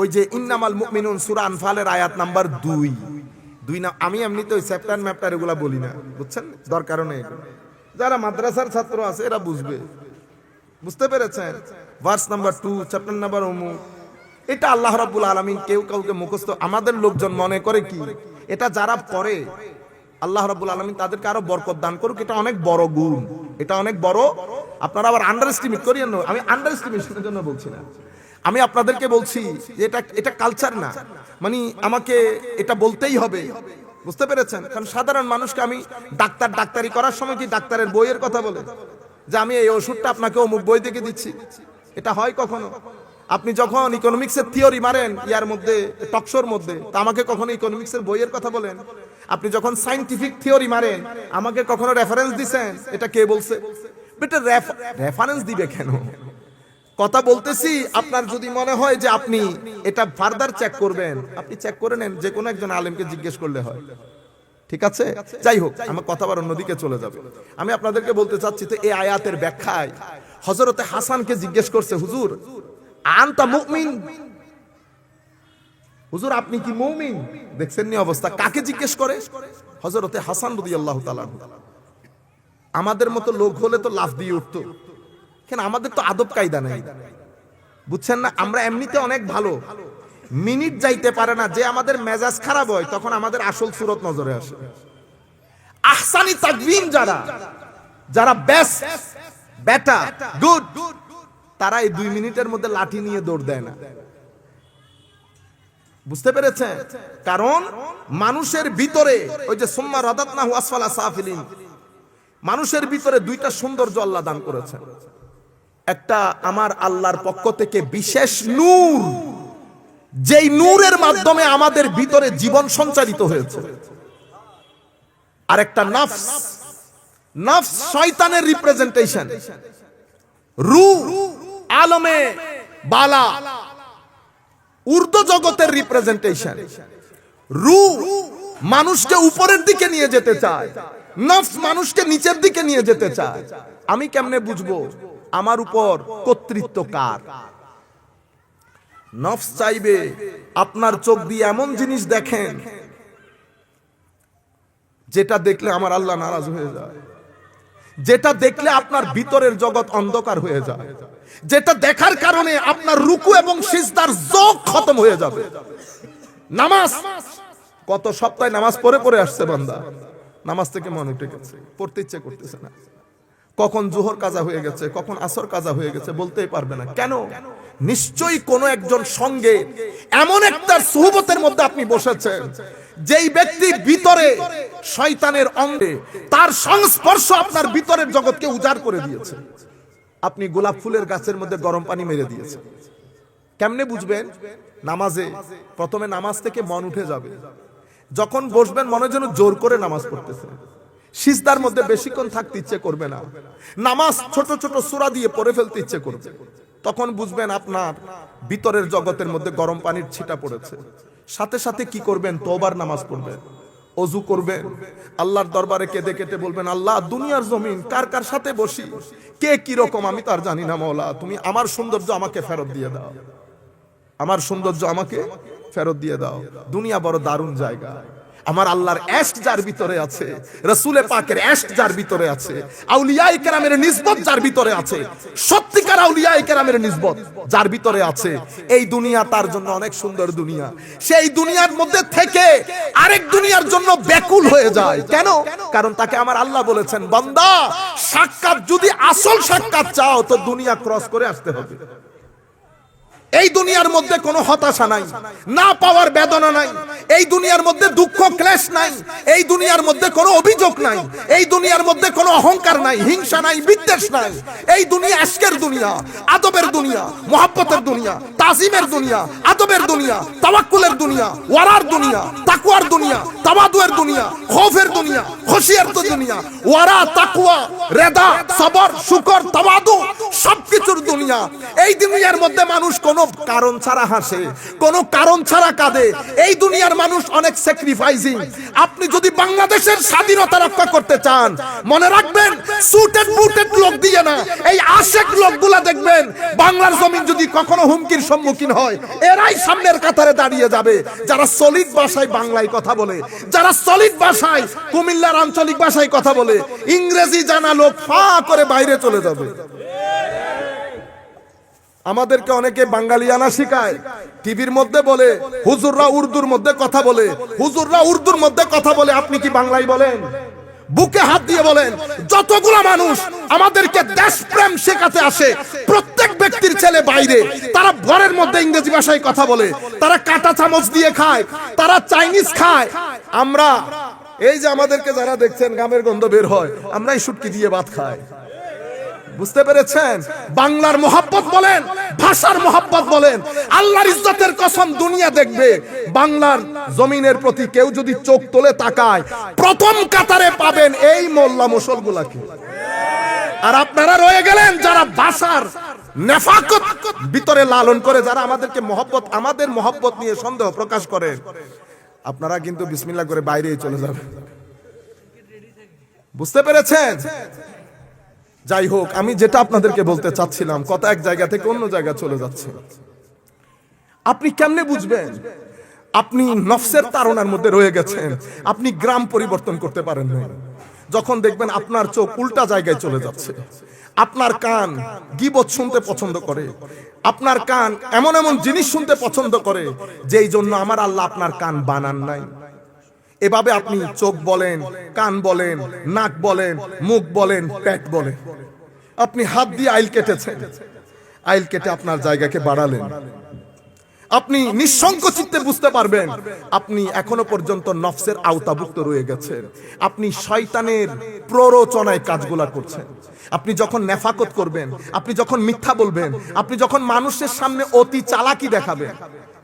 ওই যে ইন্নামাল মুমিনুন সূরা আনফালের আয়াত নাম্বার 2 না। আমি এমনিতে ওই চ্যাপ্টার ম্যাপ্টার এগুলা বলি না, বুঝছেন? দরকারও নেই। যারা মাদ্রাসার ছাত্র আছে এরা বুঝবে, বুঝতে পেরেছেন? ভার্স নাম্বার 2, চ্যাপ্টার নাম্বার অমুক। এটা আল্লাহ রাব্বুল আলামিন কেউ কাউকে মুখস্থ, আমাদের লোকজন মনে করে কি এটা যারা পড়ে আল্লাহ রাব্বুল আলামিন তাদেরকে আরো বরকত দান করুক। এটা অনেক বড় গুণ, এটা অনেক বড়। আপনারা আবার আন্ডার এস্টিমেট করিয়েন না, আমি আন্ডার এস্টিমেশনের জন্য বলছি না। আমি আপনাদেরকে বলছি যে এটা কালচার না, মানে আমাকে এটা বলতেই হবে, বুঝতে পেরেছেন? কারণ সাধারণ মানুষকে আমি ডাক্তারি করার সময় কি ডাক্তারের বইয়ের কথা বলে যে আমি এই ওষুধটা আপনাকে অমুক বই থেকে দিচ্ছি? এটা হয় কখনো? আপনি যখন ইকোনমিক্সের থিওরি মারেন ইয়ার মধ্যে, টকশোর মধ্যে, তা আমাকে কখনো ইকোনমিক্সের বইয়ের কথা বলেন? আপনি যখন সায়েন্টিফিক থিওরি মারেন আমাকে কখনো রেফারেন্স দিছেন? এটা কে বলছে? বেটা রেফারেন্স দিবে কেন? কথা বলতেছি, আপনার যদি মনে হয় যে আপনি এটা ফার্দার চেক করবেন, আপনি চেক করে নেন, যে কোনো একজন আলেমকে জিজ্ঞেস করলে হয়। ঠিক আছে? যাই হোক, আমার কথা আবার অন্যদিকে চলে যাবে। আমি আপনাদেরকে বলতে চাচ্ছি, তো এই আয়াতের ব্যাখ্যায় হযরতে হাসানকে জিজ্ঞেস করছে, হুজুর আনতা মুমিন, হুজুর আপনি কি মুমিন? দেখছেন নি অবস্থা, কাকে জিজ্ঞেস করে? হযরতে হাসান রাদিয়াল্লাহু তাআলা। আমাদের মতো লোক হলে তো লাফ দিয়ে উঠতো, কেন আমাদের তো আদব কায়দা নাই, বুঝছেন না? আমরা এমনিতে অনেক ভালো, মিনিট যাইতে পারে না যে আমাদের মেজাজ খারাপ হয় তখন আমাদের আসল সুরত নজরে আসে। আহসানি তাকওয়িম যারা বেস্ট, বেটার, গুড, তারা এই 2 মিনিটের মধ্যে লাঠি নিয়ে দৌড় দেয় না, বুঝতে পেরেছেন? কারণ মানুষের ভিতরে ওই যে সুম্মা রাদাতনাহু আসফালা সাফিলিন, মানুষের ভিতরে দুইটা সৌন্দর্য আল্লাহ দান করেছেন। একটা আমার আল্লাহর পক্ষ থেকে বিশেষ নূর, যেই নূরের মাধ্যমে আমাদের ভিতরে জীবন সঞ্চারিত হয়েছে। আর একটা নফস, নফস শয়তানের রিপ্রেজেন্টেশন। রূহ আলমে বালা ঊর্ধ্ব জগতের রিপ্রেজেন্টেশন। রূহ মানুষকে উপরের দিকে নিয়ে যেতে চায়, নফস মানুষকে নিচের দিকে নিয়ে যেতে চায়। আমি কেমনে বুঝবো আমার উপর কর্তৃত্ব কার? নফস চাইবে আপনার চোখ দিয়ে এমন জিনিস দেখেন যেটা দেখলে আমার আল্লাহ নারাজ হয়ে যায়, যেটা দেখলে আপনার ভিতরের জগৎ অন্ধকার হয়ে যায়, যেটা দেখার কারণে আপনার রুকু এবং সিজদার যোগ খতম হয়ে যাবে। নামাজ, কত সপ্তাহে নামাজ পড়ে আসছে বান্দা, নামাজ থেকে মন উঠে গেছে, পড়তে ইচ্ছে করতেছে না। কখন জোহর কাজা হয়ে গেছে, কখন আসর কাজা হয়ে গেছে বলতেই পারবে না। কেন? নিশ্চয়ই কোন একজন সঙ্গে এমন একটা সুহবতের মধ্যে আপনি বসেছেন, যেই ব্যক্তি ভিতরে শয়তানের অঙ্গে, তার সংস্পর্শ আপনার ভিতরের জগৎকে উজাড় করে দিয়েছে। আপনি গোলাপ ফুলের গাছের মধ্যে গরম পানি মেরে দিয়েছেন। কেমনে বুঝবেন? নামাজে প্রথমে নামাজ থেকে মন উঠে যাবে, যখন বসবেন মনে যেন জোর করে নামাজ পড়তেছে, সিজদার মধ্যে বেশিক্ষণ থাকতে ইচ্ছে করবে না, নামাজ ছোট ছোট সূরা দিয়ে পড়ে ফেলতে ইচ্ছে করবে। তখন বুঝবেন আপনার ভিতরের জগতের মধ্যে গরম পানির ছিটা পড়েছে। সাথে সাথে কি করবেন? তওবার নামাজ পড়বেন, ওযু করবেন, আল্লাহর দরবারে কেঁদে কেটে বলবেন, আল্লাহ দুনিয়ার জমিন কার কার সাথে বসি, কে কি রকম আমি তো আর জানি না, মওলা তুমি আমার সৌন্দর্য আমাকে ফেরত দিয়ে দাও, আমার সৌন্দর্য আমাকে ফেরত দিয়ে দাও। দুনিয়া বড় দারুণ জায়গা। আমার আল্লাহর এশক যার ভিতরে আছে, রাসূলে পাকের এশক যার ভিতরে আছে, আউলিয়ায়ে কেরামের নিসবত যার ভিতরে আছে, সত্যিকার আউলিয়ায়ে কেরামের নিসবত যার ভিতরে আছে, এই দুনিয়া তার জন্য অনেক সুন্দর দুনিয়া। সেই দুনিয়ার মধ্যে থেকে আরেক দুনিয়ার জন্য ব্যাকুল হয়ে যায়। কেন? কারণ তাকে আমার আল্লাহ বলেছেন, বান্দা সাক্ষাৎ যদি আসল সাক্ষাৎ চাও তো দুনিয়া ক্রস করে আসতে হবে। এই দুনিয়ার মধ্যে কোনো হতাশা নাই, না পাওয়ার বেদনা নাই, এই দুনিয়ার মধ্যে দুঃখ ক্লেশ নাই, এই দুনিয়ার মধ্যে কোনো অভিযোগ নাই, এই দুনিয়ার মধ্যে কোনো অহংকার নাই, হিংসা নাই, বিদ্বেষ নাই। এই দুনিয়া আশকের দুনিয়া, আদবের দুনিয়া, মহব্বতের দুনিয়া, তাজিমের দুনিয়া, আদবের দুনিয়া, তাওয়াক্কুলের দুনিয়া, ওয়ারার দুনিয়া, তাকওয়ার দুনিয়া, তাওয়াদুয়ের দুনিয়া, খৌফের দুনিয়া, খুশিয়ার দুনিয়া, ওয়ারা, তাকওয়া, রেদা, সবর, শুকর, তাওয়াদু সবকিছুর দুনিয়া। এই দুনিয়ার মধ্যে মানুষ কোনো কারণ ছাড়া হাসে, কোনো কারণ ছাড়া কাঁদে। এই দুনিয়ার মানুষ অনেক স্যাক্রিফাইসিং। আপনি যদি বাংলাদেশের স্বাধীনতা রক্ষা করতে চান, মনে রাখবেন সুটেড বুটেড লোক দিয়ে না, এই আশেক লোকগুলা দেখবেন বাংলার জমিন যদি কখনো হুমকির সম্মুখীন হয়, এরাই সামনের কাতারে দাঁড়িয়ে যাবে। যারা সলিড ভাষায় বাংলায় কথা বলে, যারা সলিড ভাষায় কুমিল্লার আঞ্চলিক ভাষায় কথা বলে, ইংরেজি জানা লোক ফা করে বাইরে চলে যাবে। আমাদেরকে অনেকে বাঙালিয়ানা শিখায়, টিভির মধ্যে বলে হুজুররা উর্দুর মধ্যে কথা বলে, হুজুররা উর্দুর মধ্যে কথা বলে, আপনি কি বাংলায় বলেন? বুকে হাত দিয়ে বলেন, যতগুলো মানুষ আমাদেরকে দেশপ্রেম শেখাতে আসে, প্রত্যেক ব্যক্তির ছেলে বাইরে, তারা ঘরের মধ্যে ইংরেজি ভাষায় কথা বলে, তারা কাঁটা চামচ দিয়ে খায়, তারা চাইনিজ খায়। আমরা এই যে আমাদেরকে যারা দেখছেন গামের গন্ধ বের হয়, আমরাই শুটকি দিয়ে ভাত খাই। বুঝতে পেরেছেন? বাংলার মোহাব্বত বলেন, ভাষার মোহাব্বত বলেন, আল্লাহর ইজ্জতের কসম দুনিয়া দেখবে বাংলার জমিনের প্রতি কেউ যদি চোখ তোলে তাকায়, প্রথম কাতারে পাবেন এই মোল্লা মুসলগুলাকে। আর আপনারা রয়ে গেলেন যারা ভাষার নেফাকত ভিতরে লালন করে, যারা আমাদেরকে মোহাব্বত, আমাদের মোহাব্বত নিয়ে সন্দেহ প্রকাশ করেন, আপনারা কিন্তু বিসমিল্লাহ করে বাইরেই চলে যাবেন। বুঝতে পেরেছেন? যাই হোক, আমি যেটা আপনাদেরকে বলতে চাচ্ছিলাম, কথা এক জায়গা থেকে অন্য জায়গা চলে যাচ্ছে। আপনি কেমনে বুঝবেন আপনি নফসের তাড়নার মধ্যে রয়ে গেছেন? আপনি গ্রাম পরিবর্তন করতে পারেন না। যখন দেখবেন আপনার চোখ উল্টা জায়গায় চলে যাচ্ছে, আপনার কান গীবত শুনতে পছন্দ করে, আপনার কান এমন এমন জিনিস শুনতে পছন্দ করে যেই জন্য আমার আল্লাহ আপনার কান বানান নাই। এভাবে আপনি চোখ বলেন, কান বলেন, নাক বলেন, মুখ বলেন, পেট বলেন। আপনি হাত দিয়ে আইল কেটেছেন, আইল কেটে আপনার জায়গাকে বাড়ালেন। আপনি নিঃসংক চিত্তে বুঝতে পারবেন আপনি এখনো পর্যন্ত নফসের আওতাভুক্ত রয়ে গেছেন। আপনি শয়তানের প্ররোচনায় কাজগুলা করছেন। আপনি যখন নেফাকত করবেন, আপনি যখন মিথ্যা বলবেন, আপনি যখন মানুষের সামনে অতি চালাকি দেখাবেন,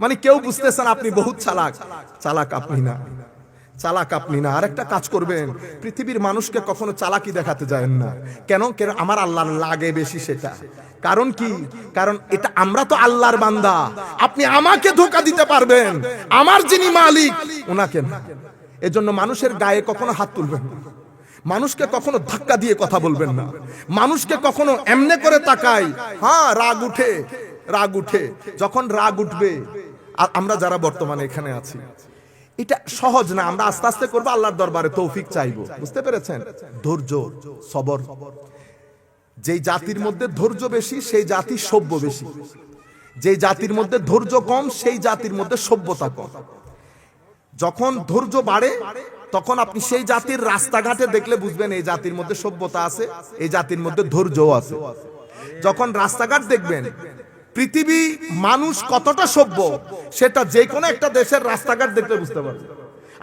মানে কেউ বুঝতেছেন আপনি বহুত চালাক, চালাক আপনি না, চালাক আপনি না। আর একটা কাজ করবেন, পৃথিবীর মানুষকে কখনো চালাকি দেখাতে যাবেন না। কেন? আমার আল্লাহর লাগে বেশি সেটা। কারণ কি? কারণ এটা আমরা তো আল্লাহর বান্দা। আপনি আমাকে ধোঁকা দিতে পারবেন, আমার যিনি মালিক ওনাকে না। এজন্য মানুষের গায়ে কখনো হাত তুলবেন না, মানুষকে কখনো ধাক্কা দিয়ে কথা বলবেন না, মানুষকে কখনো এমনে করে তাকাই, হ্যাঁ রাগ উঠে, রাগ উঠে, যখন রাগ উঠবে, আর আমরা যারা বর্তমানে এখানে আছি, এটা সহজ না, আমরা আস্তে আস্তে করবো, আল্লাহর দরবারে তৌফিক চাইবো। বুঝতে পেরেছেন? ধৈর্য, সবর। যেই জাতির মধ্যে ধৈর্য বেশি সেই জাতি সভ্য বেশি, যেই জাতির মধ্যে ধৈর্য কম সেই জাতির মধ্যে সভ্যতা কম। যখন ধৈর্য বাড়ে তখন আপনি সেই জাতির রাস্তাঘাটে দেখলে বুঝবেন এই জাতির মধ্যে সভ্যতা আছে, এই জাতির মধ্যে ধৈর্যও আছে। যখন রাস্তাঘাট দেখবেন পৃথিবী মানুষ কতটা সভ্য, সেটা যে কোনো একটা দেশের রাস্তাঘাট দেখলে বুঝতে পারবেন।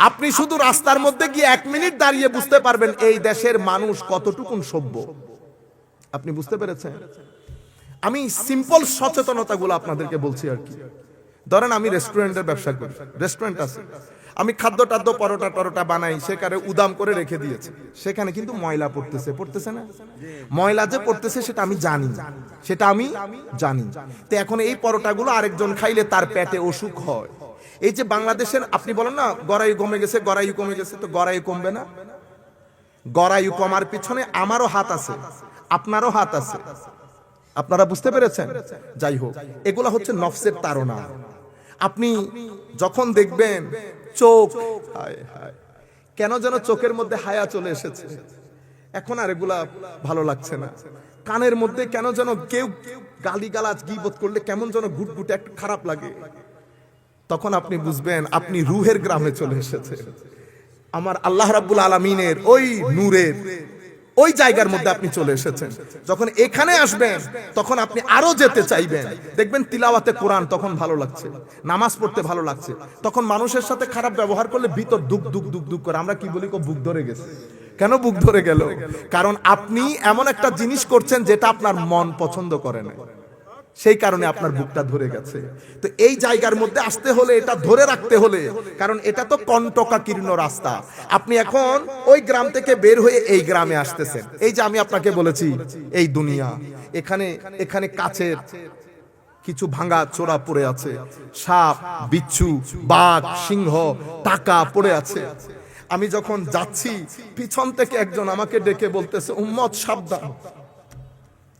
আপনি শুধু রাস্তার মধ্যে গিয়ে 1 মিনিট দাঁড়িয়ে বুঝতে পারবেন এই দেশের মানুষ কতটুকুন সভ্য। আপনি বুঝতে পেরেছেন? আমি সিম্পল সচেতনতাগুলো আপনাদেরকে বলছি আর কি। ধরেন আমি রেস্টুরেন্টের ব্যবসা করি, রেস্টুরেন্ট আছে, আমি খাদ্য টাদ্য পরোটা টরোটা বানাই, সেখানে উদাম করে রেখে দিয়েছে, সেখানে কিন্তু ময়লা পড়তেছে, পড়তেছে না? ময়লা যে পড়তেছে সেটা আমি জানি, সেটা আমি জানি। তো এখন এই পরোটাগুলো আরেকজন খাইলে তার পেটে অসুখ হয়। এই যে বাংলাদেশের, আপনি বলেন না গড়াই কমে গেছে, গড়াই কমে গেছে, তো গড়াই কমবে না? গড়াই কমার পিছনে আমারও হাত আছে, আপনারও হাত আছে। আপনারা বুঝতে পেরেছেন? যাই হোক, এগুলা হচ্ছে নফসের তাড়না। আপনি যখন দেখবেন চোখ, হায় হায়, কেন যেন চোখের মধ্যে হায়া চলে এসেছে, এখন আর এগুলা ভালো লাগছে না। কানের মধ্যে কেন যেন কেউ গালিগালাজ গীবত করলে কেমন যেন ঘুটঘুটে একটা খারাপ লাগে, তখন আপনি বুঝবেন আপনি রুহের গ্রামে চলে এসেছে। আমার আল্লাহ রাব্বুল আলামিনের ওই নূরের ওই জায়গার মধ্যে আপনি চলে এসেছেন। যখন এখানে আসবেন তখন আপনি আরো যেতে চাইবেন। দেখবেন তিলাওয়াতে কোরআন তখন ভালো লাগছে, নামাজ পড়তে ভালো লাগছে। তখন মানুষের সাথে খারাপ ব্যবহার করলে ভিতর দুক দুক দুক দুক করে, আমরা কি বলি, বুক ধরে গেছে। কেন বুক ধরে গেল? কারণ আপনি এমন একটা জিনিস করছেন যেটা আপনার মন পছন্দ করে না, সেই কারণে আপনার বুকটা ধরে গেছে। তো এই জায়গার মধ্যে আসতে হলে, এটা ধরে রাখতে হলে, কারণ এটা তো কণ্টকাকীর্ণ রাস্তা। আপনি এখন ওই গ্রাম থেকে বের হয়ে এই গ্রামে আসতেছেন। এই যে আমি আপনাকে বলেছি এই দুনিয়া, এখানে এখানে কাচের কিছু ভাঙা চোরা পড়ে আছে, সাপ, বিচ্ছু, বাঘ, সিংহ, টাকা পড়ে আছে। আমি যখন যাচ্ছি পিছন থেকে একজন আমাকে ডেকে বলতেছে, উম্মত সাবধান।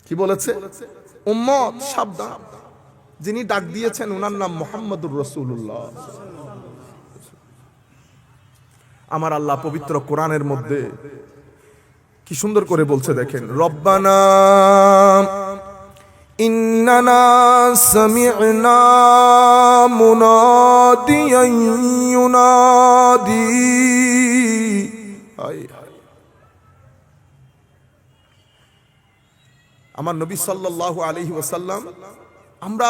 কি বলেছে? উম্মত সাবধান। যিনি ডাক দিয়েছেন ওনার নাম মুহাম্মদুর রাসূলুল্লাহ। আমার আল্লাহ পবিত্র কোরআনের মধ্যে কি সুন্দর করে বলছে দেখেন, রব্বানা ইন্নানা সামি'না মুনাদিয়ান ইউনাদি। আমার নবী সাল্লাল্লাহু আলাইহি ওয়াসাল্লাম, আমরা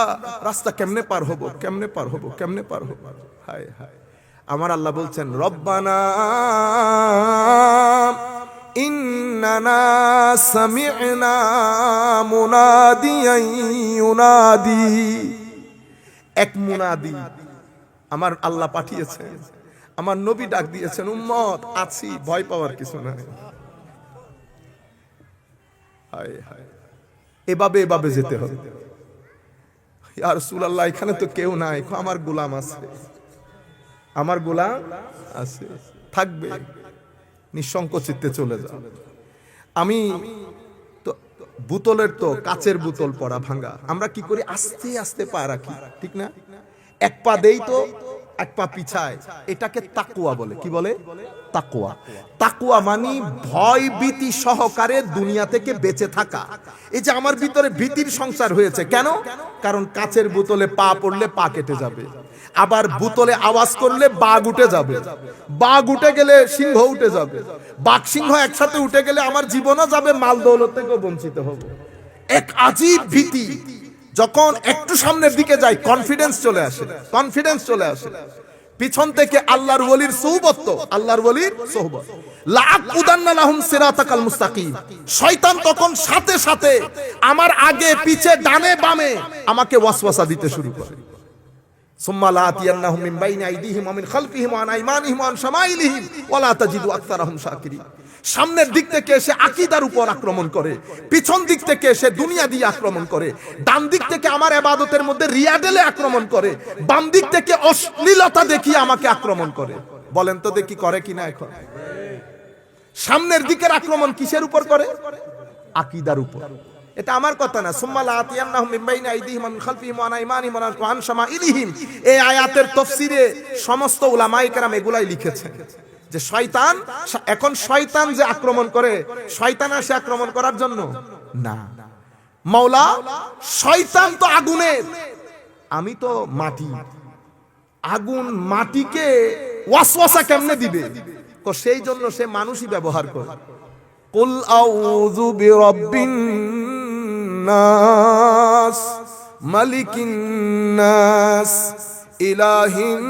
রাস্তা কেমনে পার হব, কেমনে পার হব, কেমনে পার হব, হায় হায়। আমার আল্লাহ বলছেন, রব্বানা ইন্নানা সামি'না মুনাদিয়ান ইউনাদি। এক মুনাদি আমার আল্লাহ পাঠিয়েছেন, আমার নবী ডাক দিয়েছেন, উম্মত আছি, ভয় পাওয়ার কিছু নাই। হায় হায়, এভাবে এভাবে যেতে হবে। ইয়া রাসূলুল্লাহ, এখানে তো কেউ নাই, আমার গোলাম আছে, আমার গোলাম আছে, থাকবে, নিঃসংকোচিতে চলে যাও। আমি তো বোতলের তো কাচের বোতল পড়া ভাঙা, আমরা কি করি, আস্তে আস্তে পা রাখি, ঠিক না? এক পা দেই তো এক পা পিছায়, এটাকে তাকওয়া বলে। কি বলে? তাকওয়া। তাকওয়া মানে ভয় ভীতি সহকারে দুনিয়া থেকে বেঁচে থাকা। এই যে আমার ভিতরে ভীতির সংসার হয়েছে, কেন? কারণ কাচের বোতলে পা পড়লে পা কেটে যাবে, আবার বোতলে আওয়াজ করলে বাঘ উঠে যাবে, বাঘ উঠে গেলে সিংহ উঠে যাবে, বাঘ সিংহ একসাথে উঠে গেলে আমার জীবনও যাবে, মাল দৌলত থেকেও বঞ্চিত হব। এক আজীব ভীতি। যখন একটু সামনের দিকে যায় কনফিডেন্স চলে আসে, কনফিডেন্স চলে আসে। পিছন থেকে আল্লাহর ওলির সোহবত, আল্লাহর ওলির সোহবত, লাআকুদান্না লাহুম সিরাতাকাল মুস্তাকিম। শয়তান তখন সাথে সাথে আমার আগে পিছে ডানে বামে আমাকে ওয়াসওয়াসা দিতে শুরু করে। সুম্মা লাআতিয়ান্নাহুম মিন বাইনি আইদিহিম ওয়া মিন খালফিহিম ওয়া আন আইমানিহিম ওয়া আন শামাইলিহিম ওয়া লা তাজিদু আকতারাহুম শাকিরিন। সামনের দিক থেকে এসে আকীদার উপর আক্রমণ করে, পিছন দিক থেকে এসে দুনিয়া দিয়ে আক্রমণ করে, ডান দিক থেকে আমার ইবাদতের মধ্যে রিয়া ঢেলে আক্রমণ করে, বাম দিক থেকে অশ্লীলতা দেখিয়ে আমাকে আক্রমণ করে। বলেন তো দেখি করে কিনা এখন? সামনের দিকের আক্রমণ কিসের উপর করে? আকীদার উপর। এটা আমার কথা না। সুম্মা লাআতিয়ান্নাহুম মিন বাইনি আইদিহিম ওয়া মিন খালফিহিম ওয়া আন আইমানিহিম ওয়া আন শামাইলিহিম। এই আয়াতের তাফসীরে সমস্ত উলামায়ে কেরাম এগুলাই লিখেছেন যে শয়তান, এখন শয়তান যে আক্রমণ করে, শয়তান আসে আক্রমণ করার জন্য না। মাওলা, শয়তান তো আগুনের, আমি তো মাটি। আগুন মাটিকে ওয়াসওয়াসা কেমনে দিবে? তো সেই জন্য সে মানুষই ব্যবহার করে। কুল আউযু বিরাব্বিন নাস মালিকিন নাস ইলাহিন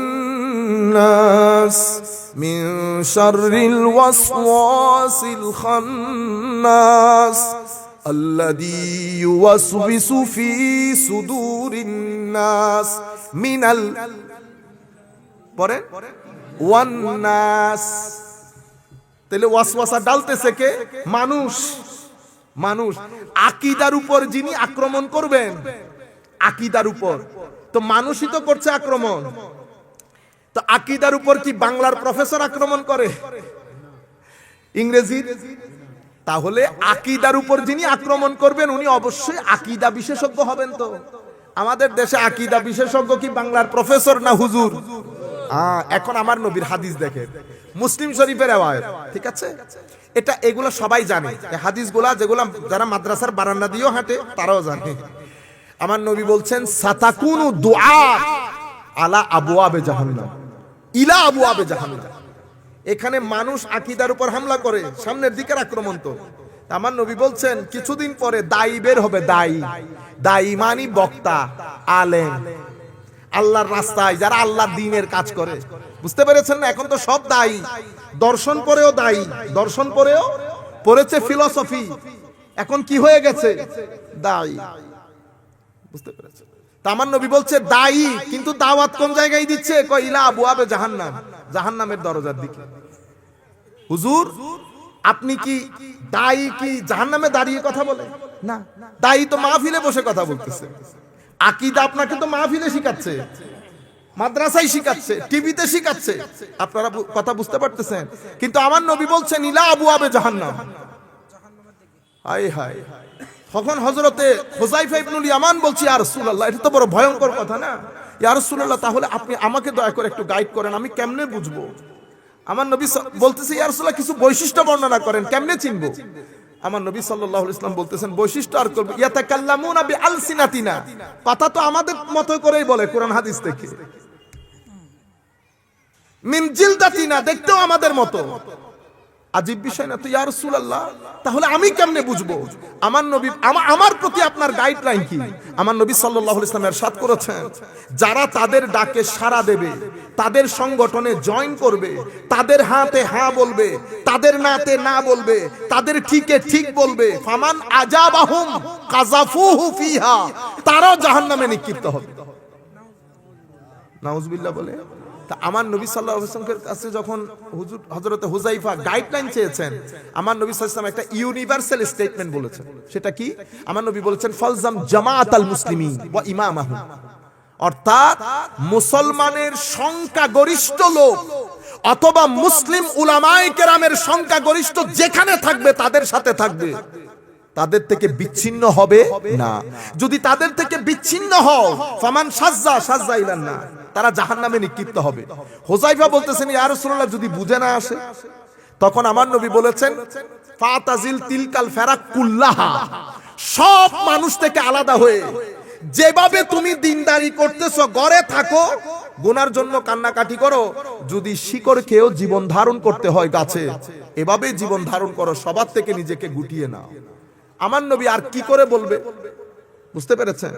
নাস মিন শাররিল ওয়াসওয়াসিল খান্নাস আল্লাযী ইউওয়াসওয়িসু ফি সুদুরিন নাস মিনাল পড়েন ওয়ান নাস। তাহলে ওয়াসওয়াসা ডালতেছে কে? মানুষ। মানুষ। আকীদার উপর যিনি আক্রমণ করবেন, আকীদার উপর তো মানুষই তো করছে আক্রমণ। তো আকীদার উপর কি বাংলার প্রফেসর আক্রমণ করে? ইংরেজির? তাহলে আকীদার উপর যিনি আক্রমণ করবেন উনি অবশ্যই আকীদা বিশেষজ্ঞ হবেন। তো আমাদের দেশে আকীদা বিশেষজ্ঞ কি বাংলার প্রফেসর না হুজুর? এখন আমার নবীর হাদিস দেখেন, মুসলিম শরীফের রিওয়ায়াত, ঠিক আছে? এটা এগুলো সবাই জানে, এই হাদিসগুলা যেগুলো যারা মাদ্রাসার বারান্দা দিয়েও হাঁটে তারাও জানে। আমার নবী বলছেন সাতাকুনু দুআ আলা আবওয়াবে জাহান্নাম ইলা আবওয়াবে জাহান্নাম। এখানে মানুষ আকীদার উপর হামলা করে, সামনের দিকের আক্রমণ। তো আমার নবী বলছেন কিছুদিন পরে দায়ী বের হবে। দায়ী, দায়ী মানে বক্তা, আলেম, আল্লাহর রাস্তায় যারা আল্লাহর দ্বীনের কাজ করে। বুঝতে পেরেছেন না? এখন তো সব দায়ী। দর্শন পড়েও দায়ী, দর্শন পড়েও পড়েছে ফিলোসফি, এখন কি হয়ে গেছে? দায়ী। বুঝতে পেরেছেন? তা আমার নবী বলছে দায়ী, কিন্তু দাওয়াত কোন জায়গায় দিচ্ছে? কয় ইলা আবওয়াবে জাহান্নাম, জাহান্নামের দরজার দিকে। হুজুর আপনি কি দায়ী কি জাহান্নামে দাঁড়িয়ে কথা বলে? না, দায়ী তো মাহফিলে বসে কথা বলতেছে। আকীদা আপনাকে তো মাহফিলে শিখাচ্ছে, মাদ্রাসায় শিখাচ্ছে, টিভিতে শিখাচ্ছে। আপনারা কথা বুঝতে পারতেছেন? কিন্তু আমার নবী বলছেন ইলা আবওয়াবে জাহান্নাম। হায় হায়। তখন হযরতে হুযায়ফা ইবনুল ইয়ামান বলছি, ইয়া রাসূলুল্লাহ, এটা তো বড় ভয়ঙ্কর কথা না? ইয়া রাসূলুল্লাহ, তাহলে আপনি আমাকে দয়া করে একটু গাইড করেন, আমি কেমনে বুঝবো? আমার নবী বলতেছে, ইয়া রাসূলুল্লাহ, কিছু বৈশিষ্ট্য বর্ণনা করেন, কেমনে চিনবো? আমার নবী সাল্লাল্লাহু আলাইহি ওয়াসাল্লাম বলতেছেন বৈশিষ্ট্য আর করবে, ইয়াতাকাল্লামুনা বিআলসিনাতিনা, কথা তো আমাদের মতো করেই বলে কোরআন হাদিস থেকে। মিন জিলদাতিনা, দেখতেও আমাদের মতো। আজীব বিষয় না? তো ইয়া রাসূলুল্লাহ, তাহলে আমি কেমনে বুঝবো? আমার নবী আমার প্রতি আপনার গাইডলাইন কি? আমার নবী সাল্লাল্লাহু আলাইহি ওয়াসাল্লাম ইরশাদ করেছেন, যারা তাদের ডাকে সাড়া দেবে, তাদের সংগঠনে জয়েন করবে, তাদের হাতে হ্যাঁ বলবে, তাদের নাতে না বলবে, তাদের ঠিকে ঠিক বলবে, ফামান আজাবাহুম কাযাফুহু ফিহা, তারাও জাহান্নামে নিক্ষিপ্ত হবে। নাউজুবিল্লাহ বলে। আমার নবী সাল্লাল্লাহু আলাইহি ওয়াসাল্লামের কাছে যখন হযরতে হুযায়ফা গাইডলাইন চেয়েছেন, আমার নবী সাল্লাল্লাহু আলাইহি ওয়াসাল্লাম একটা ইউনিভার্সাল স্টেটমেন্ট বলেছেন। সেটা কি? আমার নবী বলেছেন ফালজাম জামাআতাল মুসলিমিন ওয়া ইমামাহুম, অর্থাৎ মুসলমানের সংখ্যাগরিষ্ঠ লোক অথবা মুসলিম উলামায়ে কেরামের সংখ্যাগরিষ্ঠ যেখানে থাকবে তাদের সাথে থাকবে, তাদের থেকে বিচ্ছিন্ন হবে না। যদি তাদের থেকে বিচ্ছিন্ন হও, ফামান সাজ্জা সাজ্জা ইলান নার, তারা জাহান্নামে নিক্ষিপ্ত হবে। হুযায়ফা বলতেছেন, ইয়া রাসূলুল্লাহ, যদি বুঝে না আসে? তখন আমার নবী বলেছেন ফাতাজিল তিলকাল ফারাক কুল্লাহা, সব মানুষ থেকে আলাদা হয়ে যেভাবে তুমি দিনদারি করতেছো, ঘরে থাকো, গুনার জন্য কান্নাকাটি করো, যদি শিকড় খেয়েও জীবন ধারণ করতে হয় গাছে, এভাবে জীবন ধারণ করো, সবার থেকে নিজেকে গুটিয়ে নাও। আমার নবী আর কি করে বলবে? বুঝতে পেরেছেন?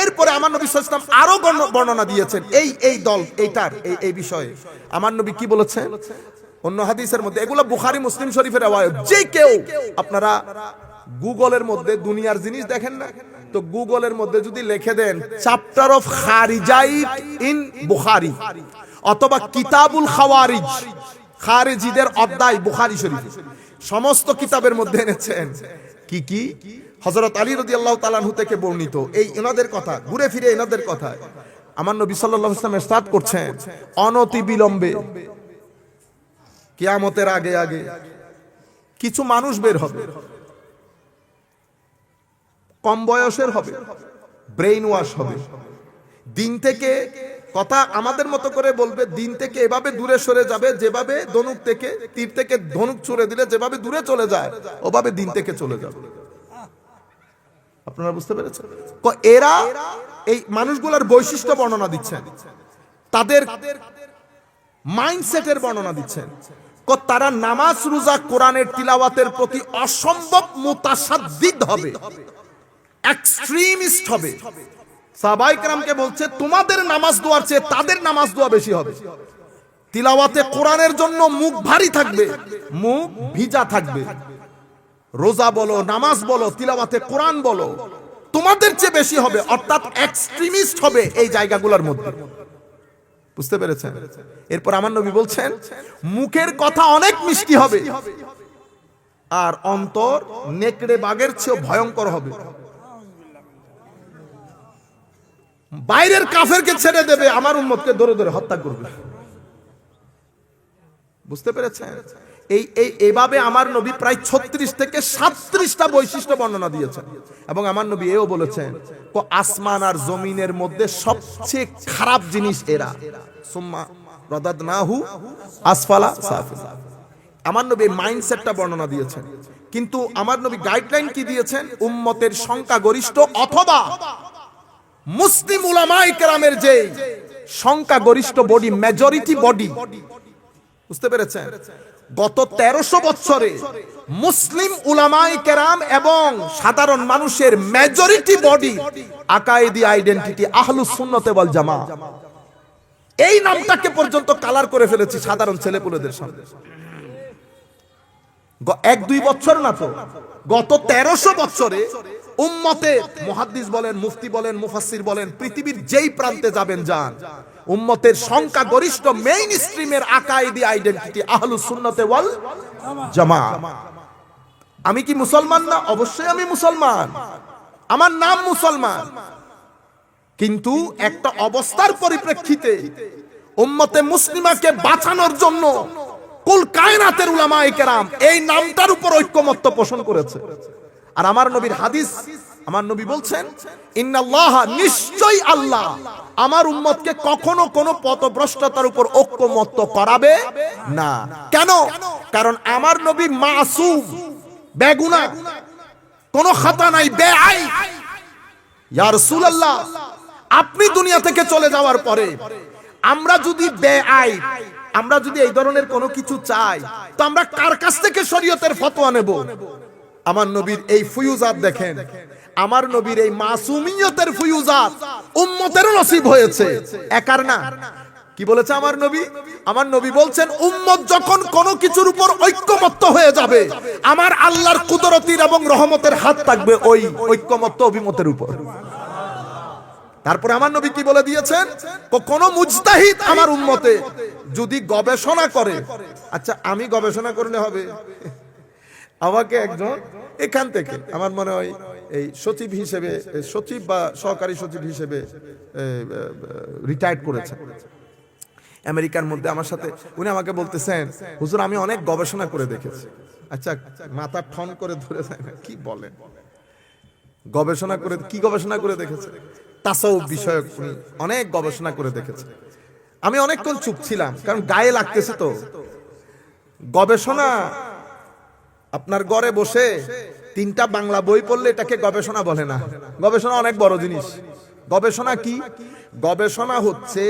এরপরে আমার নবী সাল্লাল্লাহু আলাইহি ওয়াসাল্লাম আরো বর্ণনা দিয়েছেন এই দল এইটার এই বিষয়ে। আমার নবী কি বলেছেন অন্য হাদিসের মধ্যে, এগুলো বুখারী মুসলিম শরীফের riwayat। যে কেউ আপনারা গুগলের মধ্যে দুনিয়ার জিনিস দেখেন না, তো গুগলের মধ্যে যদি লিখে দেন চ্যাপ্টার অফ খারিজাইট ইন বুখারী অথবা কিতাবুল খাওয়ারিজ, খারিজিদের অধ্যায় বুখারী শরীফ, সমস্ত কিতাবের মধ্যে এনেছেন কি হযরত আলী রাদিয়াল্লাহু তাআলা আনহু থেকে বর্ণিত এই এনাদের কথা, ঘুরে ফিরে এনাদের কথা। আমার নবী সাল্লাল্লাহু আলাইহি ওয়াসাল্লাম ইরশাদ করছেন, অনতি বিলম্বে কিয়ামতের আগে আগে কিছু মানুষ বের হবে, কম বয়সের হবে, ব্রেইন ওয়াশ হবে, দিন থেকে কথা আমাদের মতো করে বলবে, দিন থেকে এভাবে দূরে সরে যাবে যেভাবে ধনুক থেকে তীর থেকে ধনুক ছুড়ে দিলে যেভাবে দূরে চলে যায় ওভাবে দিন থেকে চলে যাবে। আপনারা বুঝতে পেরেছেন? এরা এই মানুষগুলোর বৈশিষ্ট্য বর্ণনা দিচ্ছেন, তাদের মাইন্ডসেটের বর্ণনা দিচ্ছেন। তারা নামাজ রোজা কোরআনের তিলাওয়াতের প্রতি অসম্ভব মুতাসাদ্দিদ হবে, এক্সট্রিমিস্ট হবে। সাহাবায়ে কেরামকে বলছে তোমাদের নামাজ দোয়ার চেয়ে তাদের নামাজ দোয়া বেশি হবে। তিলাওয়াতে কোরআনের জন্য মুখ ভারী থাকবে, মুখ ভিজা থাকবে। রোজা বলো, নামাজ বলো, তিলাওয়াতে কোরআন বলো, তোমাদের চেয়ে বেশি হবে, অর্থাৎ এক্সট্রিমিস্ট হবে এই জায়গাগুলোর মধ্যে। বুঝতে পেরেছেন? এরপর আমার নবী বলছেন মুখের কথা অনেক মিষ্টি হবে আর অন্তর নেকড়ে বাঘের চেয়ে ভয়ঙ্কর হবে। বাইরের কাফেরকে ছেড়ে দেবে, আমার উম্মতকে ধরে ধরে হত্যা করবে। বুঝতে পেরেছেন? এইভাবে আমার নবী প্রায় 36 থেকে 37টা বৈশিষ্ট্য বর্ণনা দিয়েছেন। এবং আমার নবী এও বলেছেন আসমান আর জমিনের মধ্যে সবচেয়ে খারাপ জিনিস এরা। সুম্মা রাদাদনাহু আসফালা সাফিলা। আমার নবী মাইন্ডসেটটা বর্ণনা দিয়েছেন, কিন্তু আমার নবী গাইডলাইন কি দিয়েছেন? উম্মতের সংখ্যাগরিষ্ঠ অথবা মুসলিম উলামায়ে কেরামের যে সংখ্যাগরিষ্ঠ বডি, মেজরিটি বডি। বুঝতে পেরেছেন? গত 1300 বছরে মুসলিম উলামায়ে কেরাম এবং সাধারণ মানুষের মেজরিটি বডি আকায়েদি আইডেন্টিটি আহলুস সুন্নাত ওয়াল জামাত, এই নামটাকে পর্যন্ত কালার করে ফেলেছে সাধারণ ছেলেপুলেদের সামনে। 1-2 বছর না তো, গত 1300 বছরে উম্মতে মুহাদ্দিস বলেন, মুফতি বলেন, মুফাসসির বলেন, পৃথিবীর যেই প্রান্তে যাবেন যান, উম্মতের সংখ্যা গরিষ্ঠ মেইন স্ট্রিমের আকায়েদি আইডেন্টিটি আহলুস সুন্নাত ওয়াল জামাত। আমি কি মুসলমান না? অবশ্যই আমি মুসলমান, আমার নাম মুসলমান, কিন্তু একটা অবস্থার পরিপ্রেক্ষিতে উম্মতে মুসলিমাকে বাঁচানোর জন্য কুল কায়নাতের উলামায়ে কেরাম এই নামটার উপর ঐক্যমত্য পোষণ করেছে। আর আমার নবীর হাদিস, আমার নবী বলছেন ইন্নাল্লাহ, নিশ্চয় আল্লাহ আমার উম্মতকে কখনো কোনো পথভ্রষ্টতার উপর ঐক্যমত্য করাবে না। কেন? কারণ আমার নবী মাসুম, বেগুনাহ, কোনো খাতা নাই, বেআইব। ইয়া রাসূলুল্লাহ, আপনি দুনিয়া থেকে চলে যাওয়ার পরে আমরা যদি বেআইব, আমরা যদি এই ধরনের কোনো কিছু চাই, তো আমরা কার কাছ থেকে শরীয়তের ফতোয়া নেব? আমার নবীর এই ফুয়ুজাত দেখেন, আমার নবীর এই মাসুমিয়তের ফুয়ুজাত উম্মতের নসিব হয়েছে, একার না। কি বলেছে আমার নবী? আমার নবী বলছেন উম্মত যখন কোনো কিছুর উপর ঐক্যমত্য হয়ে যাবে, আমার আল্লাহর কুদরতির এবং রহমতের হাত থাকবে ওই ঐক্যমত্য অভিমতের উপর। তারপরে আমার নবী কি বলে দিয়েছেন? কোন মুজতাহিদ আমার উম্মতে যদি গবেষণা করে, আচ্ছা আমি গবেষণা করলে হবে? আমাকে একজন এখান থেকে আমার মনে হয় এই সচিব হিসেবে, সচিব বা সহকারী সচিব হিসেবে রিটায়ার্ড করেছেন আমেরিকার মধ্যে, আমার সাথে উনি আমাকে বলতেছেন হুজুর আমি অনেক গবেষণা করে দেখেছি। আচ্ছা মাথা ঠন করে ধরে যায় না, কি বলেন গবেষণা করে? কি গবেষণা করে দেখেছে? তাসাউফ বিষয়ক উনি অনেক গবেষণা করে দেখেছে। আমি অনেকক্ষণ চুপ ছিলাম, কারণ গায়ে লাগতেছে তো। গবেষণা আপনার ঘরে বসে 3টা বাংলা বই পড়লে এটাকে গবেষণা বলে না। গবেষণা অনেক বড় জিনিস। গবেষণা কি? গবেষণা হচ্ছে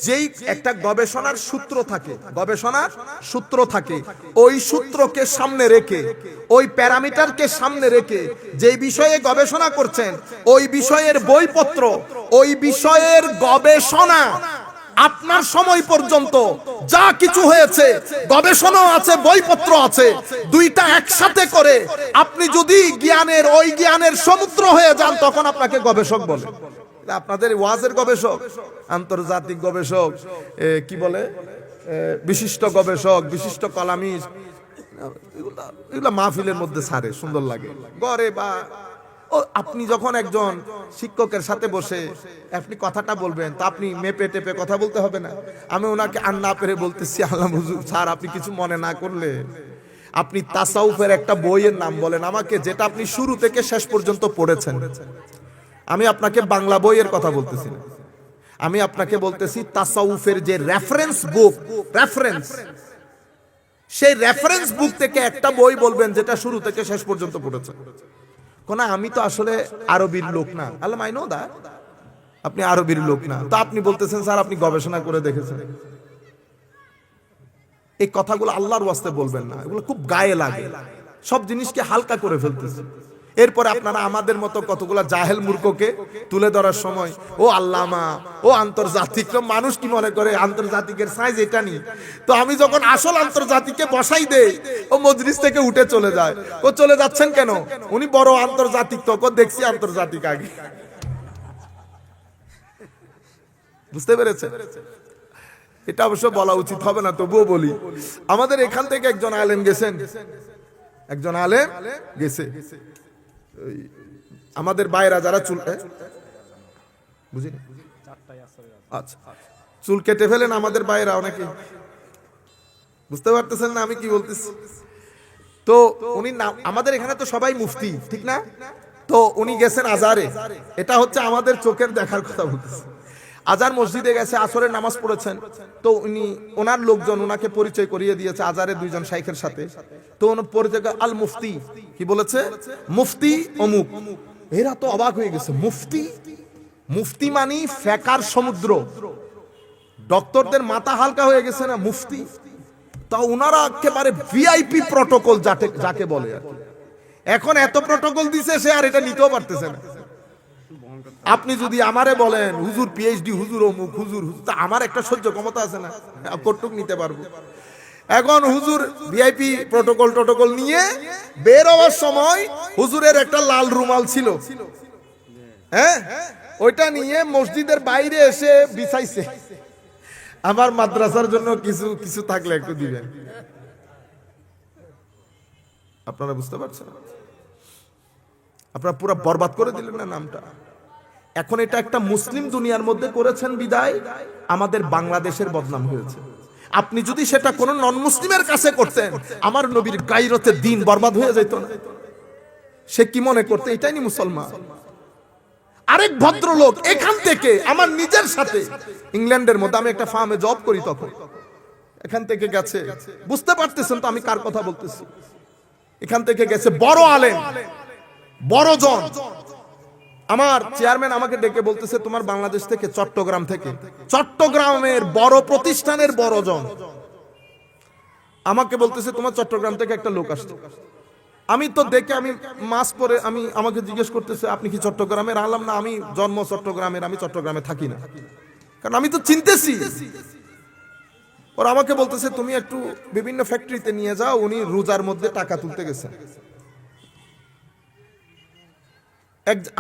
যেই একটা গবেষণার সূত্র থাকে, গবেষণার সূত্র থাকে, ওই সূত্রকে সামনে রেখে, ওই প্যারামিটারকে সামনে রেখে যেই বিষয়ে গবেষণা করছেন, ওই বিষয়ের বইপত্র, ওই বিষয়ের গবেষণা আপনার সময় পর্যন্ত যা কিছু হয়েছে, গবেষণাও আছে, বইপত্র আছে, দুইটা একসাথে করে আপনি যদি জ্ঞানের ওই জ্ঞানের সমুদ্র হয়ে যান, তখন আপনাকে গবেষক বলে। আপনাদের ওয়াজের গবেষক, আন্তর্জাতিক গবেষক, কি বলে, বিশিষ্ট গবেষক, বিশিষ্ট কলামিস্ট, এগুলা মাহফিলের মধ্যে ছাড়ে, সুন্দর লাগে গড়ে। বা ও আপনি যখন একজন শিক্ষকের সাথে বসে আপনি কথাটা বলবেন, তা আপনি মেপে টেপে কথা বলতে হবে না। আমি ওনাকে আর না পেরে বলতেছি, আল্লাহ হুজুর স্যার, আপনি কিছু মনে না করলে আপনি তাসাউফের একটা বইয়ের নাম বলেন আমাকে, যেটা আপনি শুরু থেকে শেষ পর্যন্ত পড়েছেন। আমি আপনাকে বাংলা বইয়ের কথা বলতেছি না, আমি আপনাকে বলতেছি তাসাউফের যে রেফারেন্স বুক, রেফারেন্স, সেই রেফারেন্স বুক থেকে একটা বই বলবেন যেটা শুরু থেকে শেষ পর্যন্ত পড়েছেন। কোন আমি তো আসলে আরবির লোক না, আল্লাহ আই নো দ্যাট, আপনি আরবির লোক না, তো আপনি বলতেছেন স্যার আপনি গবেষণা করে দেখেছেন। এই কথাগুলো আল্লাহর ওয়াস্তে বলবেন না, এগুলো খুব গায়ে লাগে, সব জিনিসকে হালকা করে ফেলতেছে। এরপরে আপনারা আমাদের মতো কতগুলা জাহেল মূর্খকে তুলে ধরার সময় ও আল্লামা, ও আন্তর্জাতিক, মানুষ কি মনে করে আন্তর্জাতিকের সাইজ এটা নি। তো আমি যখন আসল আন্তর্জাতিককে বসাই দেই, ও মজলিস থেকে উঠে চলে যায়। ও চলে যাচ্ছেন কেন? উনি বড় আন্তর্জাতিক, তখন দেখছি আন্তর্জাতিক আগে। বুঝতে পেরেছেন? এটা অবশ্য বলা উচিত হবে না, তবুও বলি। আমাদের এখান থেকে একজন আলেম গেছেন, একজন আলেম গেছে, আমাদের বাইরা যারা চুল, বুঝি না, আচ্ছা, চুল কেটে ফেলেন আমাদের বাইরা অনেকে, বুঝতে পারতেছেন না আমি কি বলতেছি? তো উনি আমাদের এখানে তো সবাই মুফতি, ঠিক না? তো উনি গেছেন আজারে, এটা হচ্ছে আমাদের চোখের দেখার কথা বলতেছে। আজার মসজিদে গেছে, আসরের নামাজ পড়েছেন। তো উনি, ওনার লোকজন ওনাকে পরিচয় করিয়ে দিয়েছে আজারে দুইজন শাইখের সাথে। তো ওনার পরিচয় আল মুফতি, কি বলেছে? মুফতি অমুক। এরা তো অবাক হয়ে গেছে, মুফতি, মুফতি মানি ফেকার সমুদ্র। ডক্টরদের মাথা হালকা হয়ে গেছে না, মুফতি। তা ওনারা একেবারে ভিআইপি প্রটোকল যাকে বলে আর কি। এখন এত প্রটোকল দিছে সে আর এটা নিতেও পারতেছে না। আপনি যদি আমারে বলেন হুজুর পিএইচডি, হুজুর অমুক, হুজুর, তা আমার একটা সহ্য ক্ষমতা আছে না, কতটুক নিতে পারবো। এখন হুজুর ভিআইপি প্রটোকল নিয়ে বের হওয়ার সময় হুজুরের একটা লাল রুমাল ছিল, হ্যাঁ, ওইটা নিয়ে মসজিদের বাইরে এসে বিছাইছে, আমার মাদ্রাসার জন্য কিছু কিছু থাকলে একটু দিবেন। আপনারা বুঝতে পারছেন? আপনারা পুরো বরবাদ করে দিলেন না নামটা। এখন এটা একটা মুসলিম দুনিয়ার মধ্যে করেছেন বিদায় আমাদের বাংলাদেশের বদনাম হয়েছে। আপনি যদি সেটা কোন নন মুসলিমের কাছে করতেন, আমার নবীর গায়রতে দিন বরবাদ হয়ে যেত না। সে কি মনে করতে এটাই নি মুসলমান? আরেক ভদ্রলোক এখান থেকে আমার নিজের সাথে, ইংল্যান্ডের মধ্যে, আমি একটা ফার্মে জব করি, তখন এখান থেকে গেছে, বুঝতে পারতেছেন তো আমি কার কথা বলতেছি। এখান থেকে গেছে বড় আলেম, বড় জন। আমার চেয়ারম্যান আমাকে ডেকে বলতেছে তোমার বাংলাদেশ থেকে, চট্টগ্রাম থেকে, চট্টগ্রামের বড় প্রতিষ্ঠানের বড় জন আমাকে বলতেছে তোমার চট্টগ্রাম থেকে একটা লোক আসছে। আমি তো দেখে, আমি মাস্ক পরে, আমাকে জিজ্ঞেস করতেছে আপনি কি চট্টগ্রামের? আনলাম না, আমি জন্ম চট্টগ্রামের, আমি চট্টগ্রামে থাকি না, কারণ আমি তো চিনতেছি। ওরা আমাকে বলতেছে তুমি একটু বিভিন্ন ফ্যাক্টরিতে নিয়ে যাও, উনি রোজার মধ্যে টাকা তুলতে গেছেন।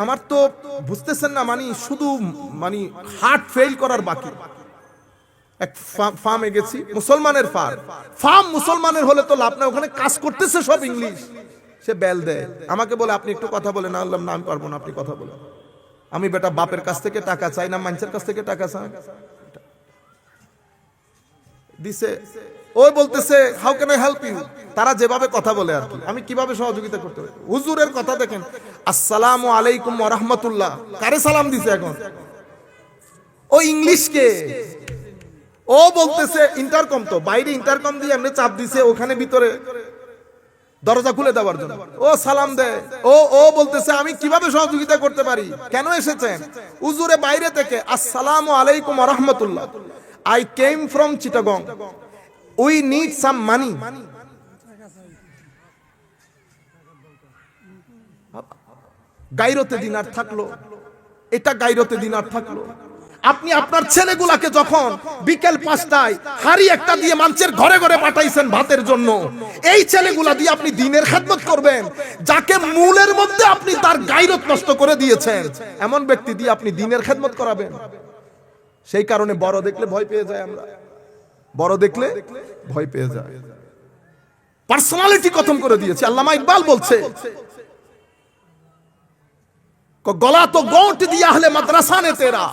আমার তো বুঝতেছেন না, মানে শুধু মানে হার্ট ফেল করার বাকি। এক ফার্মে গেছি, মুসলমানের ফার্ম, মুসলমানের হলে তো লাভ না, ওখানে কাজ করতেছে সব ইংলিশ। সে বেল দেয়, আমাকে বলে আপনি একটু কথা বলেন। আল্লাহ না, আমি পারবো না, আপনি কথা বলেন। আমি বেটা বাপের কাছ থেকে টাকা চাই না, মানুষের কাছ থেকে টাকা চাই। দিছে, ওই বলতেছে how can I help you. তারা যেভাবে কথা বলে আর কি, আমি কিভাবে সহযোগিতা করতে পারি। হুজুরের কথা দেখেন, আসসালামু আলাইকুম ওয়া রাহমাতুল্লাহ, কারে সালাম দিছে এখন? ও ইংলিশকে। ও বলতেছে ইন্টারকম, তো বাইরে ইন্টারকম দিয়ে এমনি চাপ দিছে, ওখানে ভিতরে দরজা খুলে দেওয়ার জন্য। ও সালাম দে, ও বলতেছে আমি কিভাবে সহযোগিতা করতে পারি, কেন এসেছেন? হুজুরে বাইরে থেকে, আসসালামু আলাইকুম ওয়া রাহমাতুল্লাহ, I came from Chittagong, we need some money. গায়রতে দিনার থাকলো, এটা গায়রতে দিনার থাকলো। আপনি আপনার ছেলেগুলাকে যখন বিকেল 5টায় হাড়ি একটা দিয়ে মানুষের ঘরে ঘরে পাঠাইছেন ভাতের জন্য, এই ছেলেগুলা দিয়ে আপনি দিনের খেদমত করবেন? যাকে মূলের মধ্যে আপনি তার গায়রত নষ্ট করে দিয়েছেন, এমন ব্যক্তি দিয়ে আপনি দিনের খেদমত করাবেন? সেই কারণে বড় দেখলে ভয় পেয়ে যায়, আমরা বড় দেখলে ভয় পেয়ে যায়, পার্সোনালিটি খতম করে দিয়েছে। আল্লামা ইকবাল বলছে, গলা তো গোট দিয়া আহলে মাদ্রাসা নে তেরা,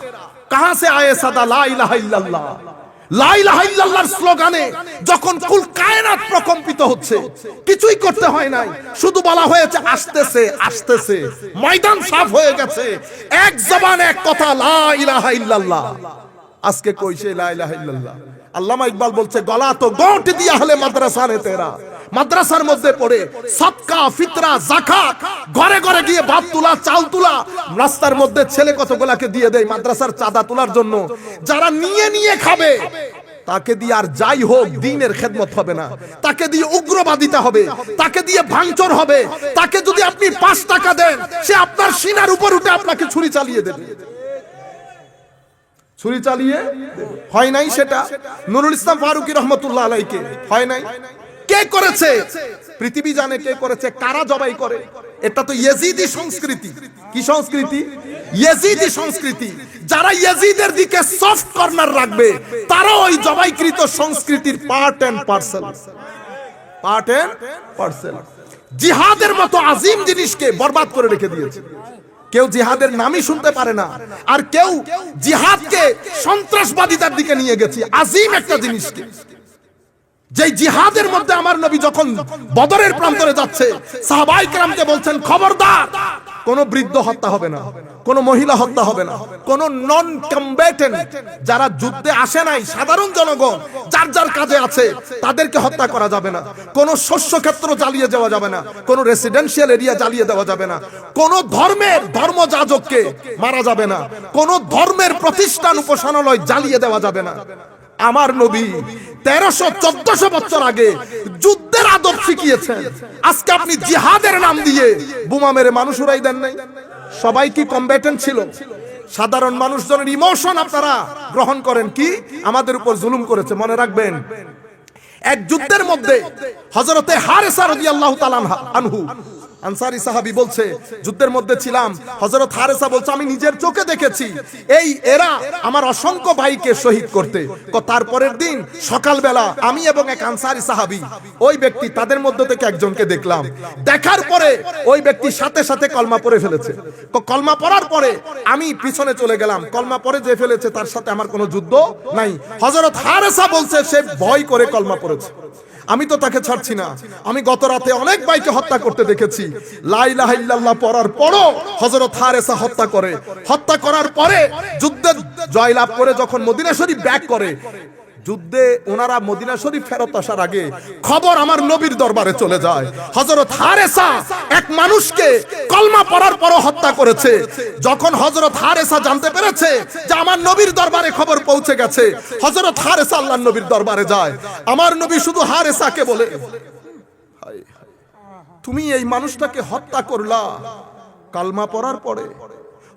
কাহা সে আয়ে সাদা লা ইলাহা ইল্লাল্লাহ। লা ইলাহা ইল্লাল্লাহর স্লোগানে যখন কুল কায়নাত প্রকম্পিত হচ্ছে, কিছুই করতে হয় নাই, শুধু বলা হয়েছে আসতেছে আসতেছে, ময়দান সাফ হয়ে গেছে, এক জবান এক কথা, লা ইলাহা ইল্লাল্লাহ। আজকে কই সে লা ইলাহা ইল্লাল্লাহ? আল্লামা ইকবাল বলছে, গলা তো গোট দিয়া আহলে মাদ্রাসা নে তেরা, মাদ্রাসার মধ্যে পড়ে সদকা ফিতরা যাকাত, ঘরে ঘরে গিয়ে ভাত তুলা চাল তুলা, রাস্তার মধ্যে ছেলে কতগুলাকে দিয়ে দেয় মাদ্রাসার চাঁদা তোলার জন্য, যারা নিয়ে নিয়ে খাবে তাকে দিয়ে আর যাই হোক দ্বীনের খেদমত হবে না, তাকে দিয়ে উগ্রবাদিতা হবে, তাকে দিয়ে ভাঙচুর হবে, তাকে যদি আপনি 5 টাকা দেন সে আপনার সিনার উপর উঠে আপনাকে ছুরি চালিয়ে দেবে, ছুরি চালিয়ে দেবে। হয় নাই সেটা নুরুল ইসলাম ফারুকী রহমতুল্লাহ আলাইকে? হয় নাই? কে করেছে? পৃথিবী জানে কে করেছে, কারা জবাই করে। এটা তো ইয়েজিদি সংস্কৃতি। কি সংস্কৃতি? ইয়েজিদি সংস্কৃতি। যারা ইয়েজিদের দিকে সফট কর্নার রাখবে তারা ওই জবাইকৃত সংস্কৃতির part and parcel, part and parcel. জিহাদের মতো আজিম জিনিসকে বরবাদ করে রেখে দিয়েছে। কেউ জিহাদের নামই শুনতে পারে না, আর কেউ জিহাদকে সন্ত্রাসবাদিতার দিকে নিয়ে গেছে, আজিম একটা জিনিসকে। যে জিহাদের মধ্যে আমার নবী যখন বদরের প্রান্তরে যাচ্ছে, সাহাবায়ে কেরামকে বলছেন, খবরদার, কোন বৃদ্ধ হত্যা হবে না, কোন মহিলা হত্যা হবে না, কোন নন কমব্যাটেন্ট, যারা যুদ্ধে আসে নাই, সাধারণ জনগণ যার যার কাজে আছে, তাদেরকে হত্যা করা যাবে না, কোন শস্য ক্ষেত্র জ্বালিয়ে দেওয়া যাবে না, কোন রেসিডেন্সিয়াল এরিয়া জ্বালিয়ে দেওয়া যাবে না, কোন ধর্মের ধর্মযাজককে মারা যাবে না, কোন ধর্মের প্রতিষ্ঠান উপাসনালয় জ্বালিয়ে দেওয়া যাবে না। আমার নবী 1300-1400 বছর আগে যুদ্ধের আদব শিখিয়েছেন। আজকে আপনি জিহাদের নাম দিয়ে বোমা মেরে মানুষ উড়াই দেন নাই? সবাই কি কমব্যাটেন্ট ছিল? সাধারণ মানুষজনের ইমোশন আপনারা গ্রহণ করেন কি আমাদের উপর জুলুম করেছে। মনে রাখবেন, এক যুদ্ধের মধ্যে হযরতে হারেসা রাদিয়াল্লাহু তাআলা আনহু, আনসারী সাহাবী, বলছে, যুদ্ধের মধ্যে ছিলাম, হযরত হারেসা বলছে, আমি নিজের চোখে দেখেছি এরা আমার অসংখ্য ভাইকে শহীদ করতে। তারপরের দিন সকালবেলা আমি এবং এক আনসারী সাহাবী, ওই ব্যক্তি, তাদের মধ্যে থেকে একজনকে দেখলাম। দেখার পরে ওই ব্যক্তি সাথে সাথে কলমা পড়ে ফেলেছে। কলমা পড়ার পরে আমি পিছনে চলে গেলাম। কলমা পড়ে যে ফেলেছে তার সাথে আমার কোনো যুদ্ধ নাই। হযরত হারেসা বলছে সে ভয় করে কলমা পড়েছে। আমি তো তাকে ছাড়ছি না। আমি গত রাতে অনেক ভাইকে হত্যা করতে দেখেছি। লা ইলাহা ইল্লাল্লাহ পড়ার পরও হযরত হারেসা হত্যা করে। হত্যা করার পরে যুদ্ধে জয়লাভ করে যখন মদিনা শরীফ ব্যাক করে, যুদ্ধে ওনারা মদিনা শরীফ ফেরত আসার আগে খবর আমার নবীর দরবারে চলে যায়, হযরত হারেসা এক মানুষকে কলমা পড়ার পরও হত্যা করেছে। যখন হযরত হারেসা জানতে পেরেছে যে আমার নবীর দরবারে খবর পৌঁছে গেছে, হযরত হারেসা আল্লাহর নবীর দরবারে যায়। আমার নবী শুধু হারেসাকে বলে, তুমি এই মানুষটাকে হত্যা করলা কালমা পড়ার পরে।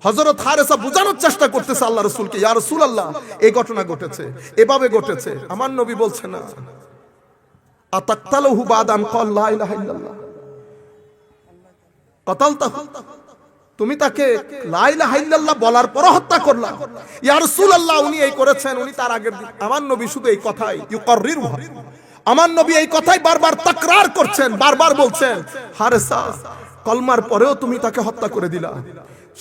হযরত হারেসা বুঝানোর চেষ্টা করতেছে আল্লাহ রাসূলকে, ইয়া রাসূলুল্লাহ, এই ঘটনা ঘটেছে, এভাবে ঘটেছে। আমার নবী বলছে, না, আতাকতালহু বাদান ক্বাল লা ইলাহা ইল্লাল্লাহ কাতালতাহু, তুমি তাকে লা ইলাহা ইল্লাল্লাহ বলার পর হত্যা করলা। ইয়া রাসূলুল্লাহ, উনি এই করেছেন, উনি তার আগের দিন। আমার নবী শুধু এই কথাই ইউকাররিরুহা, আমার নবী এই কথাই বারবার তাকরার করছেন, বারবার বলছেন, হারেসা, কলমার পরেও তুমি তাকে হত্যা করে দিলা,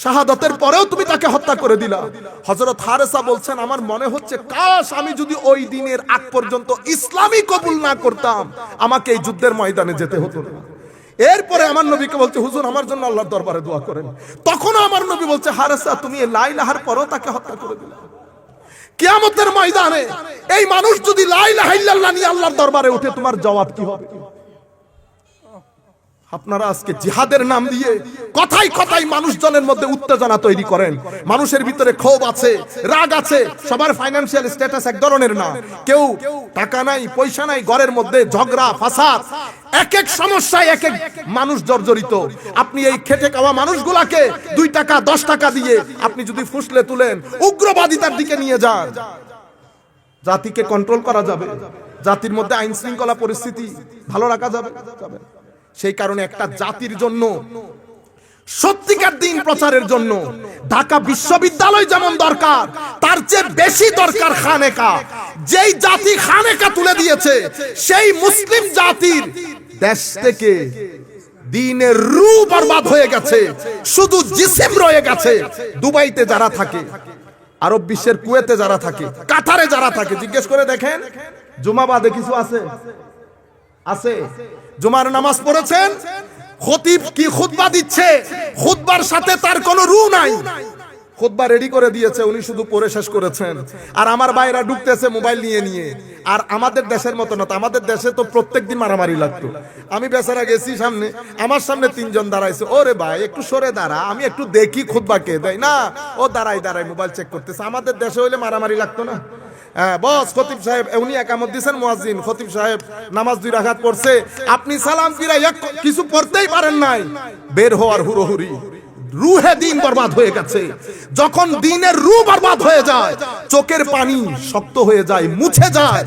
শাহাদাতের পরেও তুমি তাকে হত্যা করে দিলা। হযরত হারেসা বলছেন, আমার মনে হচ্ছে কাশ আমি যদি ওই দিনের আগ পর্যন্ত ইসলামই কবুল না করতাম, আমাকে এই যুদ্ধের ময়দানে যেতে হতো না। এরপরে আমার নবীকে বলছে, হুজুর আমার জন্য আল্লাহর দরবারে দোয়া করেন। তখন আমার নবী বলছে, হারেসা, তুমি লা ইলাহার পরেও তাকে হত্যা করে দিলা। কিয়ামতের ময়দানে এই মানুষ যদি লা ইলাহা ইল্লাল্লাহ নিয়ে আল্লাহর দরবারে ওঠে, তোমার জবাব কি হবে? আপনারা আজকে জিহাদের নাম দিয়ে কথাই কথাই মানুষজনের মধ্যে উত্তেজনা তৈরি করেন। মানুষের ভিতরে ক্ষোভ আছে, রাগ আছে। সবার ফাইন্যান্সিয়াল স্ট্যাটাস এক ধরনের না। কেউ টাকা নাই, পয়সা নাই, ঘরের মধ্যে ঝগড়া ফাসাদ, এক এক সমস্যায় এক এক মানুষ জর্জরিত। আপনি এই খেটে খাওয়া মানুষগুলাকে 2 টাকা 10 টাকা দিয়ে আপনি যদি ফুসলে তুলেন, উগ্রবাদিতার দিকে নিয়ে যান, জাতিকে কন্ট্রোল করা যাবে? জাতির মধ্যে আইন শৃঙ্খলা পরিস্থিতি ভালো রাখা যাবে? যাবে। সেই কারণে একটা জাতির জন্য, সত্যিকার দিন প্রচারের জন্য ঢাকা বিশ্ববিদ্যালয় যেমন দরকার, তার চেয়ে বেশি দরকার খানেকা। যেই জাতি খানেকা তুলে দিয়েছে, সেই মুসলিম জাতির দেশ থেকে দ্বীনের রূহ বরবাদ হয়ে গেছে, শুধু জিসিম রয়ে গেছে। দুবাইতে যারা থাকে, আরব বিশ্বের কুয়েতে যারা থাকে, কাতারে যারা থাকে, জিজ্ঞেস করে দেখেন জুমাবাদে কিছু আছে? আছে? জুমার নামাজ পড়েছেন? খতিব কি খুতবা দিচ্ছে, খুতবার সাথে তার কোনো রূহ নাই। খুতবা রেডি করে দিয়েছে, উনি শুধু পড়ে শেষ করেছেন। আর আমার ভাইরা ঢুকতেছে মোবাইল নিয়ে নিয়ে। আর আমাদের দেশের মতো না, আমাদের দেশে তো প্রত্যেকদিন মারামারি লাগতো। আমি বেচারা গেছি সামনে, আমার সামনে 3 জন দাঁড়াইছে। ওরে ভাই একটু সরে দাঁড়া, আমি একটু দেখি খুতবা কে দেয়। না, ও দাঁড়াই দাঁড়াই মোবাইল চেক করতেছে। আমাদের দেশে হইলে মারামারি লাগতো না। বস খতিব সাহেব উনি একামত দিয়েছেন, মুয়াজ্জিন খতিব সাহেব নামাজ 2 রাকাত পড়ছে, আপনি সালাম ফিরাই কিছু পড়তেই পারেন নাই, বের হওয়ার হুড়োহুড়ি। রূহে দিন বরবাদ হয়ে গেছে। যখন দিনের রূহ বরবাদ হয়ে যায়, চোখের পানি শক্ত হয়ে যায়, মুছে যায়।